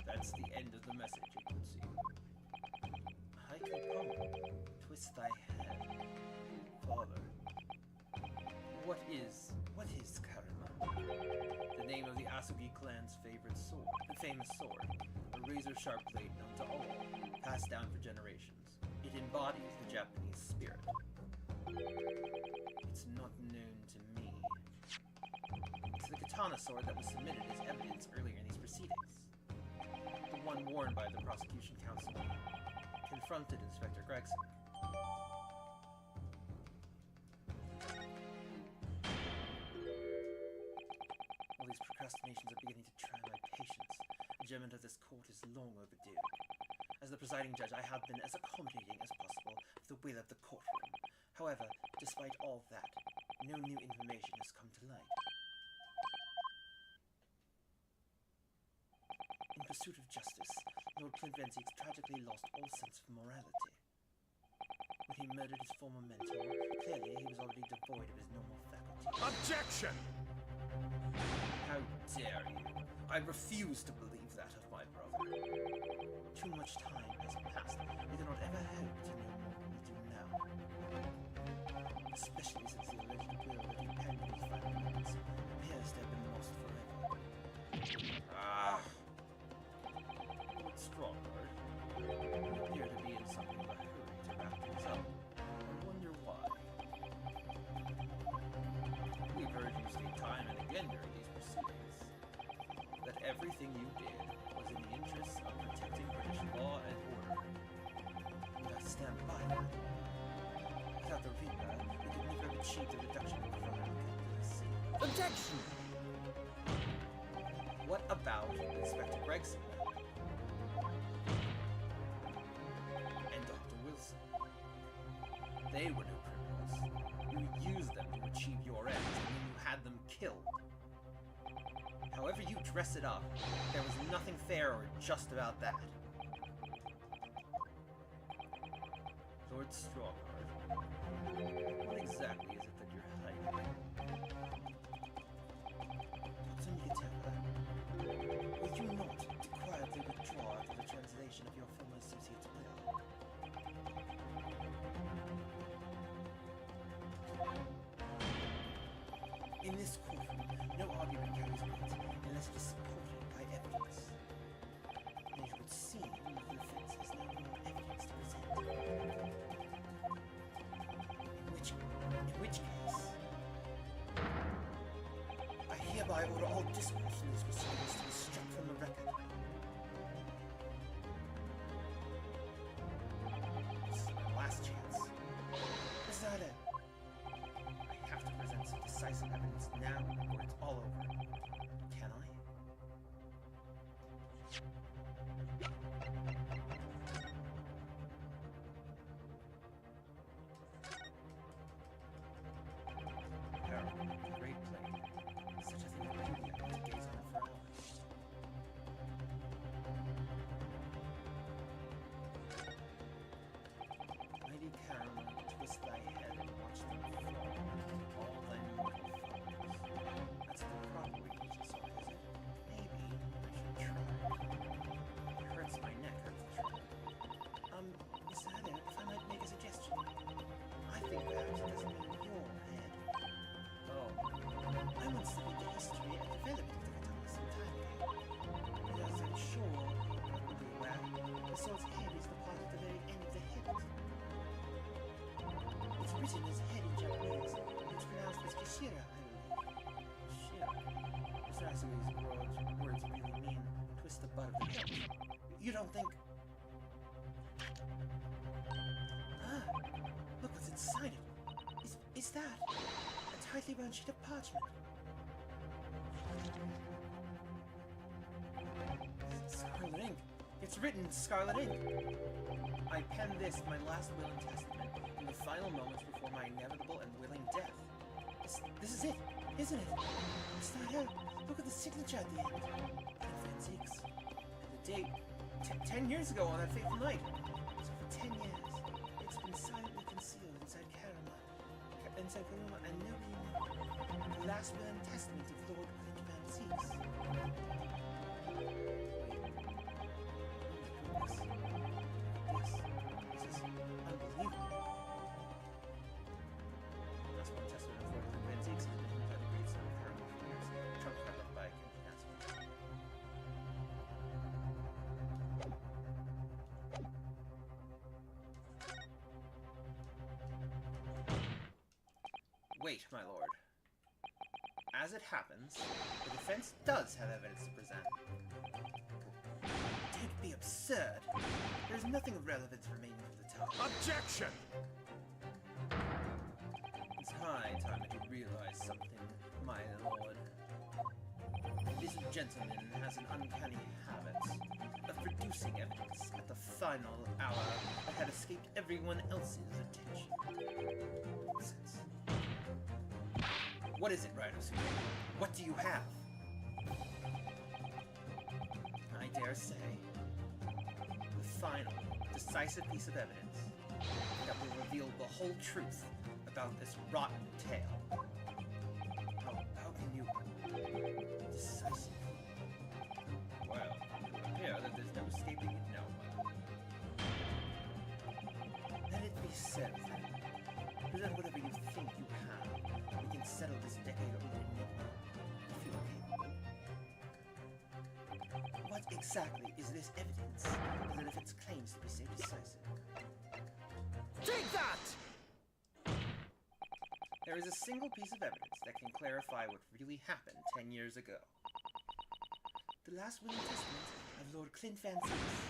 That's the end of the message, it would seem. Haikupon, twist thy head. Father, clan's favorite sword, the famous sword, a razor-sharp blade known to all, passed down for generations. It embodies the Japanese spirit. It's not known to me. It's the katana sword that was submitted as evidence earlier in these proceedings. The one worn by the prosecution counsel confronted Inspector Gregson. All these procrastinations are beginning to try my patience. Adjournment of this court is long overdue. As the presiding judge, I have been as accommodating as possible with the will of the courtroom. However, despite all that, no new information has come to light. In pursuit of justice, Lord Clint Van Zieks tragically lost all sense of morality. When he murdered his former mentor, clearly he was already devoid of his normal faculties. Objection! How dare you? I refuse to believe that of my brother. Too much time has passed. We do not ever hope to know more than we do now. Especially since the alleged will that he penned in his final moments appears to have been lost forever. Ah! Lord Strongbird, you appear to be in something of a hurry to wrap things up. I wonder why. We've heard you state time and again during these proceedings that everything you did was in the interests of protecting British law and order. And I stand by that. Without the Reaper, we could never have achieved the reduction of crime in the sea. Objection! What about Inspector Gregson? And Dr. Wilson? They were no criminals. You used them to achieve your ends, and then you had them killed. However you dress it up, there was nothing fair or just about that. Lord Strongbird, what exactly is it that you're hiding? Dr. Nicotella, will you not quietly withdraw after the translation of your former associate's will? In this courtroom, no argument carries weight unless it is supported by evidence. And it would seem that the defense has no more evidence to present. In which case, I hereby order all discourse in these proceedings to be struck from the record. This is my last chance. Beside it, I have to present some decisive evidence now, or it's all over. Can I? Harold, great play. Such a thing of beauty, I want to gaze on it for hours. Lady Caroline, twist thy head and watch them fall. All thy mortal foes. That's the proper Regent's sword, is it? Maybe I should try. It hurts my neck, that's the trouble. Miss Heather, if I might make a suggestion. I think perhaps it doesn't mean your head. Oh. I once studied the history and development of the katana some time ago. And as I'm sure you're probably aware, the sword's head is the part at the very end of the hilt. It's written as head in Japanese, and it's pronounced as Kishira, I believe. Kishira. Mr. Asaga's words really mean twist the butt of the hilt. You don't think... Ah, look what's inside it. Is that a tightly bound sheet of parchment? Scarlet ink. It's written in scarlet ink. I penned this, my last will and testament, in the final moments before my inevitable and willing death. This is it, isn't it? It's not her. Look at the signature at the end. Clint Van Zieks. And the date. 10 years ago on that fateful night. So for 10 years, it's been silently concealed inside Karama. And nobody knew. The last will and testament of Lord Clint Van Zieks. This is unbelievable. Last will and testament of Lord Clint Van Zieks has been hidden by the great son of Karama for years, trumped by King Panaski. Wait, my lord. As it happens, the defense does have evidence to present. Don't be absurd. There's nothing of relevance remaining of the time. Objection! It's high time that you realize something, my lord. This gentleman has an uncanny habit of producing evidence at the final hour that had escaped everyone else's attention. Nonsense. What is it, Rhinosuke? What do you have? I dare say, the final, decisive piece of evidence that will reveal the whole truth about this rotten tale. How can you... decisive? Well, it would appear that there's no escaping it now, my lord. Let it be said, then. Present whatever you think you have. We can settle this decade-old enigma, if you are capable. What exactly is this evidence that if its claims to be so decisive? Take that! There is a single piece of evidence that can clarify what really happened 10 years ago. The last will and testament of Lord Clint Van Zeus.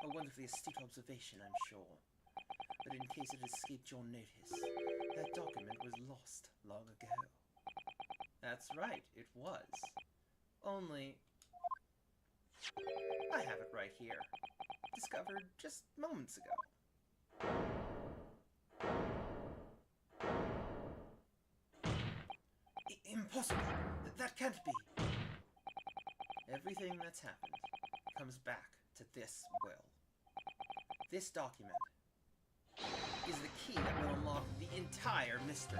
A wonderfully astute observation, I'm sure. But in case it escaped your notice, that document was lost long ago. That's right, it was. Only... I have it right here. Discovered just moments ago. Impossible! That can't be! Everything that's happened comes back to this will. This document is the key that will unlock the entire mystery.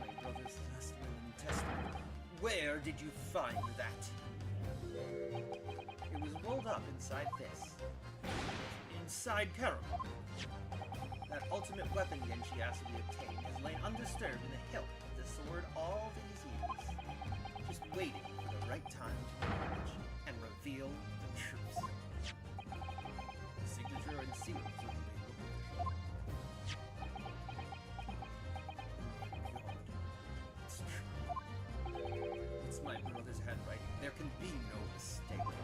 My brother's last will and testament. Where did you find that? It was rolled up inside this. Inside Caramel. That ultimate weapon Genshi Asobi obtained has lain undisturbed in the hilt of the sword all these years, just waiting for the right time to emerge and reveal the truth. The signature and seal of the It's true. It's my brother's handwriting. There can be no mistake.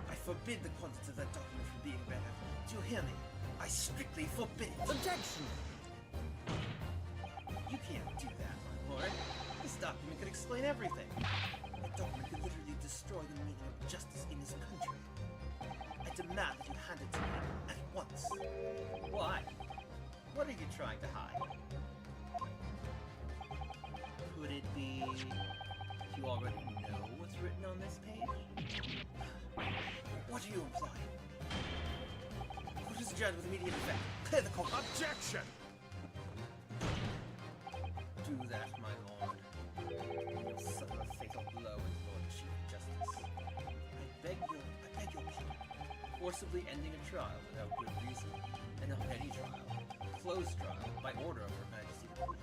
I forbid the contents of that document from being read out. Do you hear me? I strictly forbid it. Objection! You can't do that, my lord. This document could explain everything. That document could literally destroy the meaning of justice in this country. I demand that you hand it to me at once. Why? What are you trying to hide? Could it be you already know what's written on this page? What do you imply? Court is adjourned with immediate effect. Clear the court. Objection! Do that, my lord. You'll suffer a fatal blow as Lord Chief Justice. I beg your pardon. Forcibly ending a trial without good reason, and not any trial, closed trial by order of Her Majesty the Queen.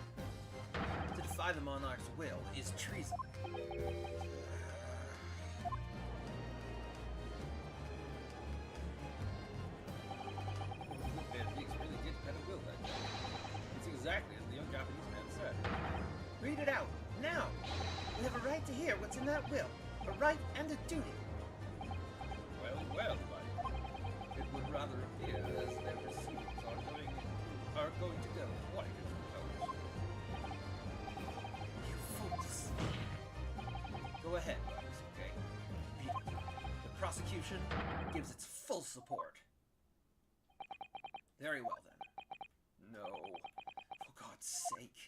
To defy the monarch's will is treason. Really did pen a will that day. It's exactly as the young Japanese man said. Read it out, now! We have a right to hear what's in that will. A right and a duty. Well, but it would rather appear as their proceedings are going to go quite as proposed. You fools. Go ahead, okay? Read it. The prosecution gives its full support. Very well, then. No. For God's sake.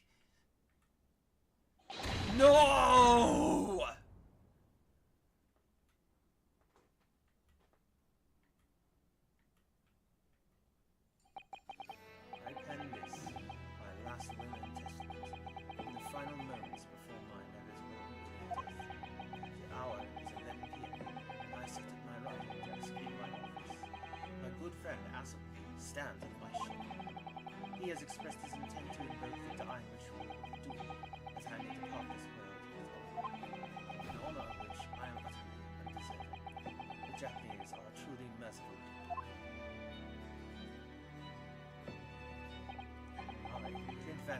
No! I pen this, my last will and testament, in the final moments before my mother's will to death. The hour is 11 p.m. I sit at my writing desk in my office. My good friend Asobi stands at my shoulder. He has expressed his intent to invoke the dying ritual of the duel.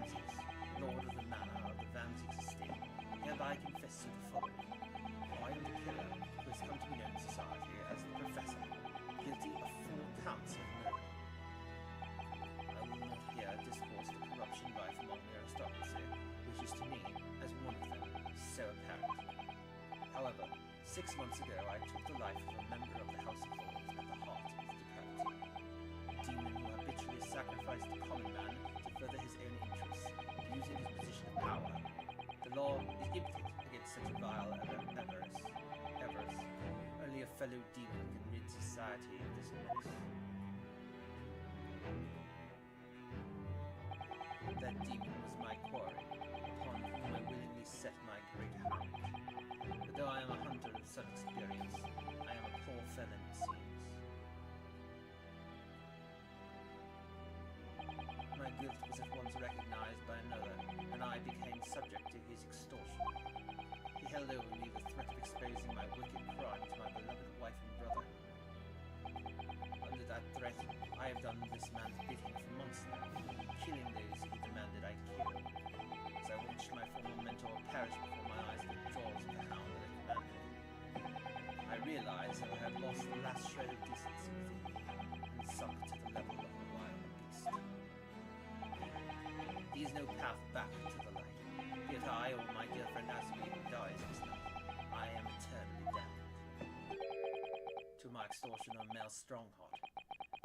Vanzies, Lord of the Manor of the Vanzies estate, hereby confess to the following. I am the killer who has come to be known in society as the Professor, guilty of 4 counts of murder. I will not here discourse the corruption rife among the aristocracy, which is to me, as one of them, so apparent. However, 6 months ago I took the life of a member of the House of Lords at the heart of depravity. A demon who habitually sacrificed the common man to further his own interests, abusing his position of power. The law is impotent against such a vile avarice. Only a fellow demon can rid society of this menace. That demon was my quarry, upon whom I willingly set my great hand. But though I am a hunter of some experience, I am a poor felon, it seems. My guilt was at once recognized by another, and I became subject to his extortion. He held over me the threat of exposing my wicked crime to my beloved wife and brother. Under that threat, I have done this man's bidding for months now, killing those he demanded I kill. As I watched my former mentor perish before my eyes with the jaws of the hound that I commanded, I realized that I had lost the last shred of decency within me, and sunk to the level of a wild beast. There is no path back to the light, yet I, or my dear friend Asmi, who dies this night, I am eternally damned. To my extortioner, Mel Strongheart,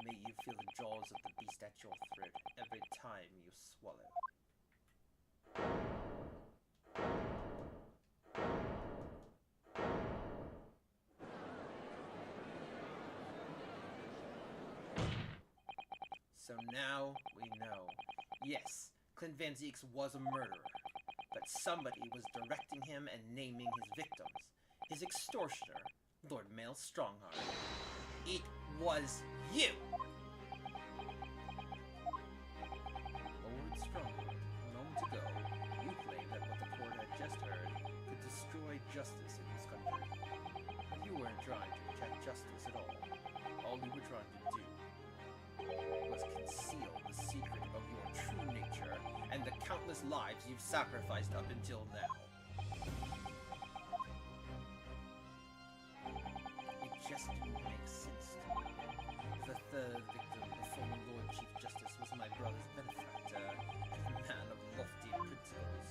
may you feel the jaws of the beast at your throat every time you swallow. So now we know. Yes, Clint Van Zieks was a murderer, but somebody was directing him and naming his victims. His extortioner, Lord Mel Strongheart. It was you! Lord Strongheart, a moment ago, you claimed that what the court had just heard could destroy justice in this country. But you weren't trying to protect justice at all. All you were trying to do was conceal the secret of your true nature and the countless lives you've sacrificed up until now. It just didn't make sense to me. The third victim, the former Lord Chief Justice, was my brother's benefactor, and a man of lofty principles.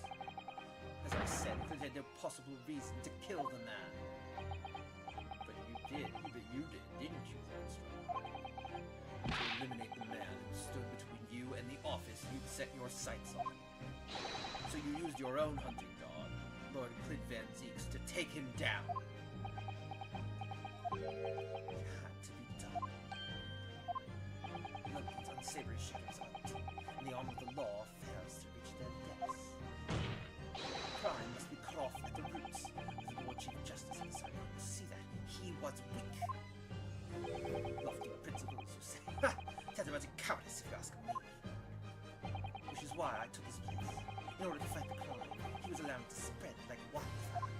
As I said, Clint had no possible reason to kill the man. But you did, didn't you, Lord Strongheart? To eliminate the man who stood between you and the office you'd set your sights on. So you used your own hunting dog, Lord Clint Van Zieks, to take him down. It had to be done. London's unsavory shadows hunt, and the arm of the law fails to reach their depths. Crime must be cut off at the roots. With the Lord Chief Justice inside, you see that he was weak. Lofty principles, you say. Tantamount to cowardice, if you ask me. Which is why I took his place. In order to fight the crime, he was allowed to spread like wildfire.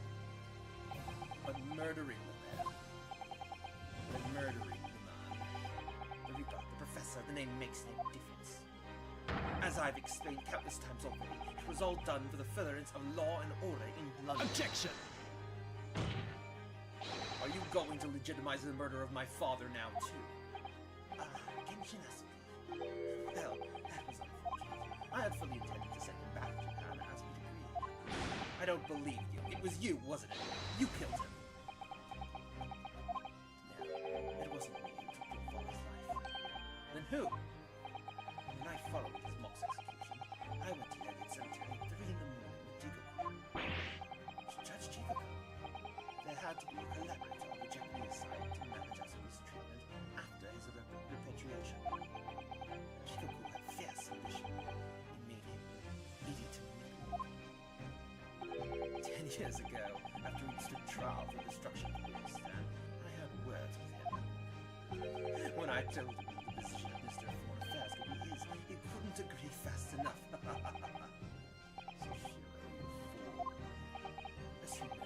But murdering the man. The Reaper, the Professor, the name makes no difference. As I've explained countless times already, it was all done for the furtherance of law and order in London. Objection! Are you going to legitimize the murder of my father now, too? Genshin Asubi. Well, that was unfortunate. I had fully intended to send him back to Japan as we'd agreed. I don't believe you. It was you, wasn't it? You killed him. No, it wasn't me who took your father's life. Then who? When I followed his mock's execution, I went to Yagit Cemetery at 3 in the morning with Jikoku. Judge Jikoku. There had to be a collaborator on the Japanese side to manage Asubi's treatment after his repatriation. Jikoku had fierce ambition. It made him easy to manipulate. 10 years ago, after we stood trial for destruction of the stand, I had words with him. When I told him the position of Mr. Foreign Affairs could be his, he couldn't agree fast enough. Soshiro, you fool. As you know,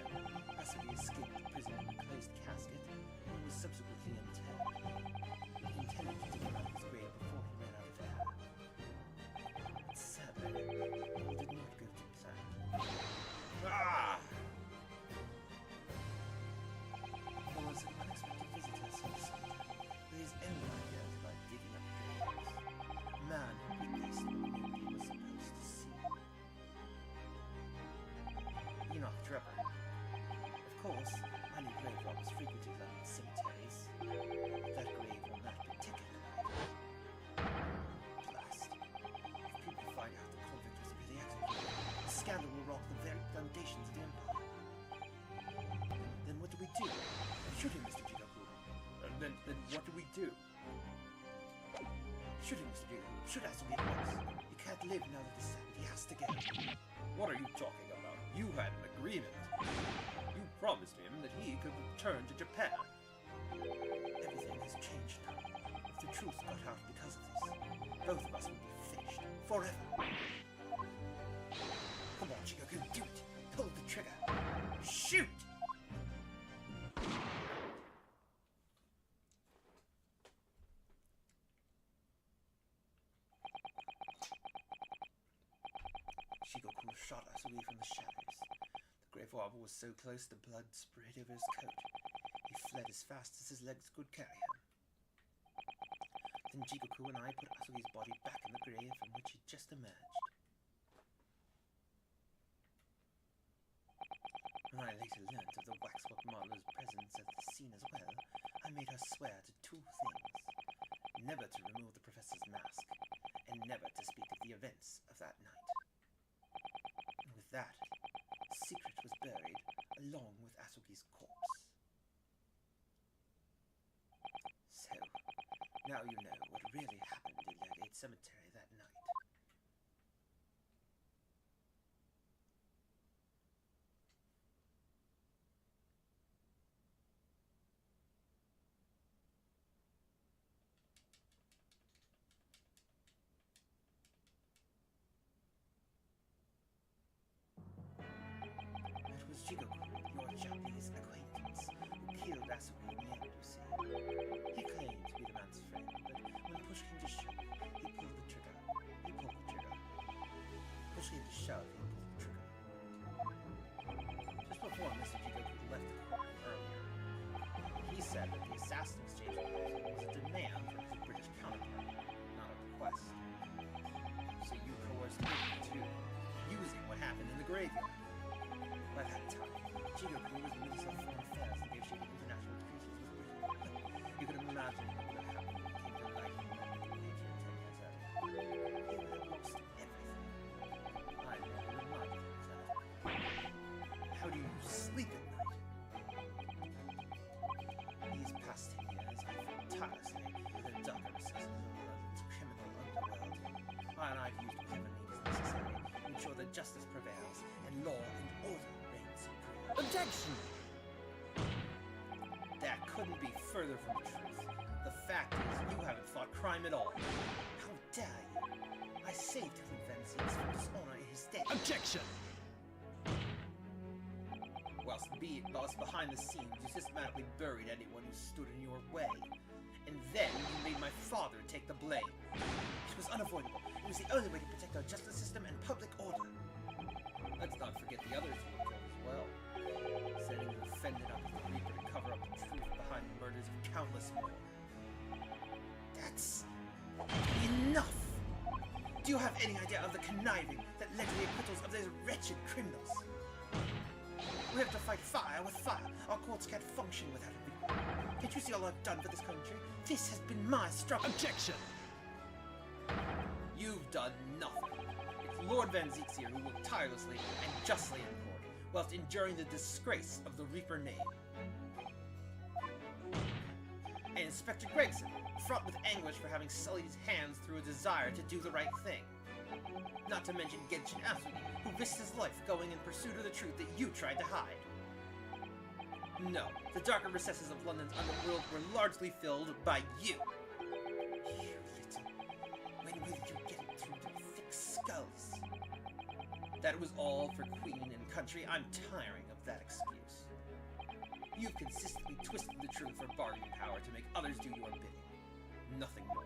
Asubi escaped prison in a closed casket and was subsequently interred. He intended to dig him out of his grave before he ran out of air. But sadly, do? Should he, Mr. Jigglypuff? Should Asugi at once? He can't live now that this happened. He has to go. What are you talking about? You had an agreement. You promised him that he could return to Japan. Everything has changed now. If the truth got out because of this, both of us would be finished. Forever. Come on, Jigoku, do it. Pull the trigger. Shoot! Shigoku shot Asugi from the shadows. The Grave Arbor was so close the blood sprayed over his coat. He fled as fast as his legs could carry him. Then Jigoku and I put Asugi's body back in the grave from which he'd just emerged. When I later learnt of the waxwork modeler's presence at the scene as well, I made her swear to two things. Never to remove the professor's mask, and never to speak of the events of that night. And with that, the secret was buried along with Asugi's corpse. So, now you know what really happened in Lagate Cemetery that night. It was Jigoku, your Japanese acquaintance, who killed Asugi in the Sea. He claimed to be the man's friend, but when push came to shove, he pulled the trigger. Push came to shove, he pulled the trigger. Just before Mr. Jigoku left the court earlier, he said that the assassin exchange was a demand from his British counterpart, not a request. So you coerced him into using what happened in the graveyard. By that time, Jigoku was Minister of Foreign Affairs negotiating international treaties with Britain. You can imagine what would have happened if he came to light in the nature 10 years earlier. He would have lost everything. I never reminded him of that. How do you sleep at night? These past 10 years, I fought tirelessly with the darker recesses of London's criminal underworld. I've used whatever means necessary to ensure that justice prevails and law and order reign supreme. Objection! That couldn't be further from the truth. The fact is, you haven't fought crime at all. How dare you? I saved Clint Van Zieks from dishonor in his death. Objection! Whilst behind the scenes, you systematically buried anyone who stood in your way. And then you made my father take the blame. It was unavoidable. It was the only way to protect our justice system and public order. Let's not forget the others who were killed as well. Sending you offended up to the Reaper to cover up the truth behind the murders of countless more. That's enough! Do you have any idea of the conniving that led to the acquittals of those wretched criminals? We have to fight fire with fire. Our courts can't function without a Reaper. Can't you see all I've done for this country? This has been my struggle. Objection! You've done nothing. It's Lord Van Zieks here who worked tirelessly and justly in court, whilst enduring the disgrace of the Reaper name. And Inspector Gregson, fraught with anguish for having sullied his hands through a desire to do the right thing. Not to mention Genshin Asugi, who risked his life going in pursuit of the truth that you tried to hide. No, the darker recesses of London's underworld were largely filled by you. You little... When will you get it through their thick skulls? That it was all for Queen and country, I'm tiring of that excuse. You've consistently twisted the truth for bargaining power to make others do your bidding. Nothing more.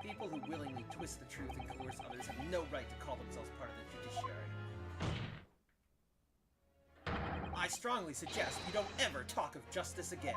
People who willingly twist the truth and coerce others have no right to call themselves part of the judiciary. I strongly suggest you don't ever talk of justice again.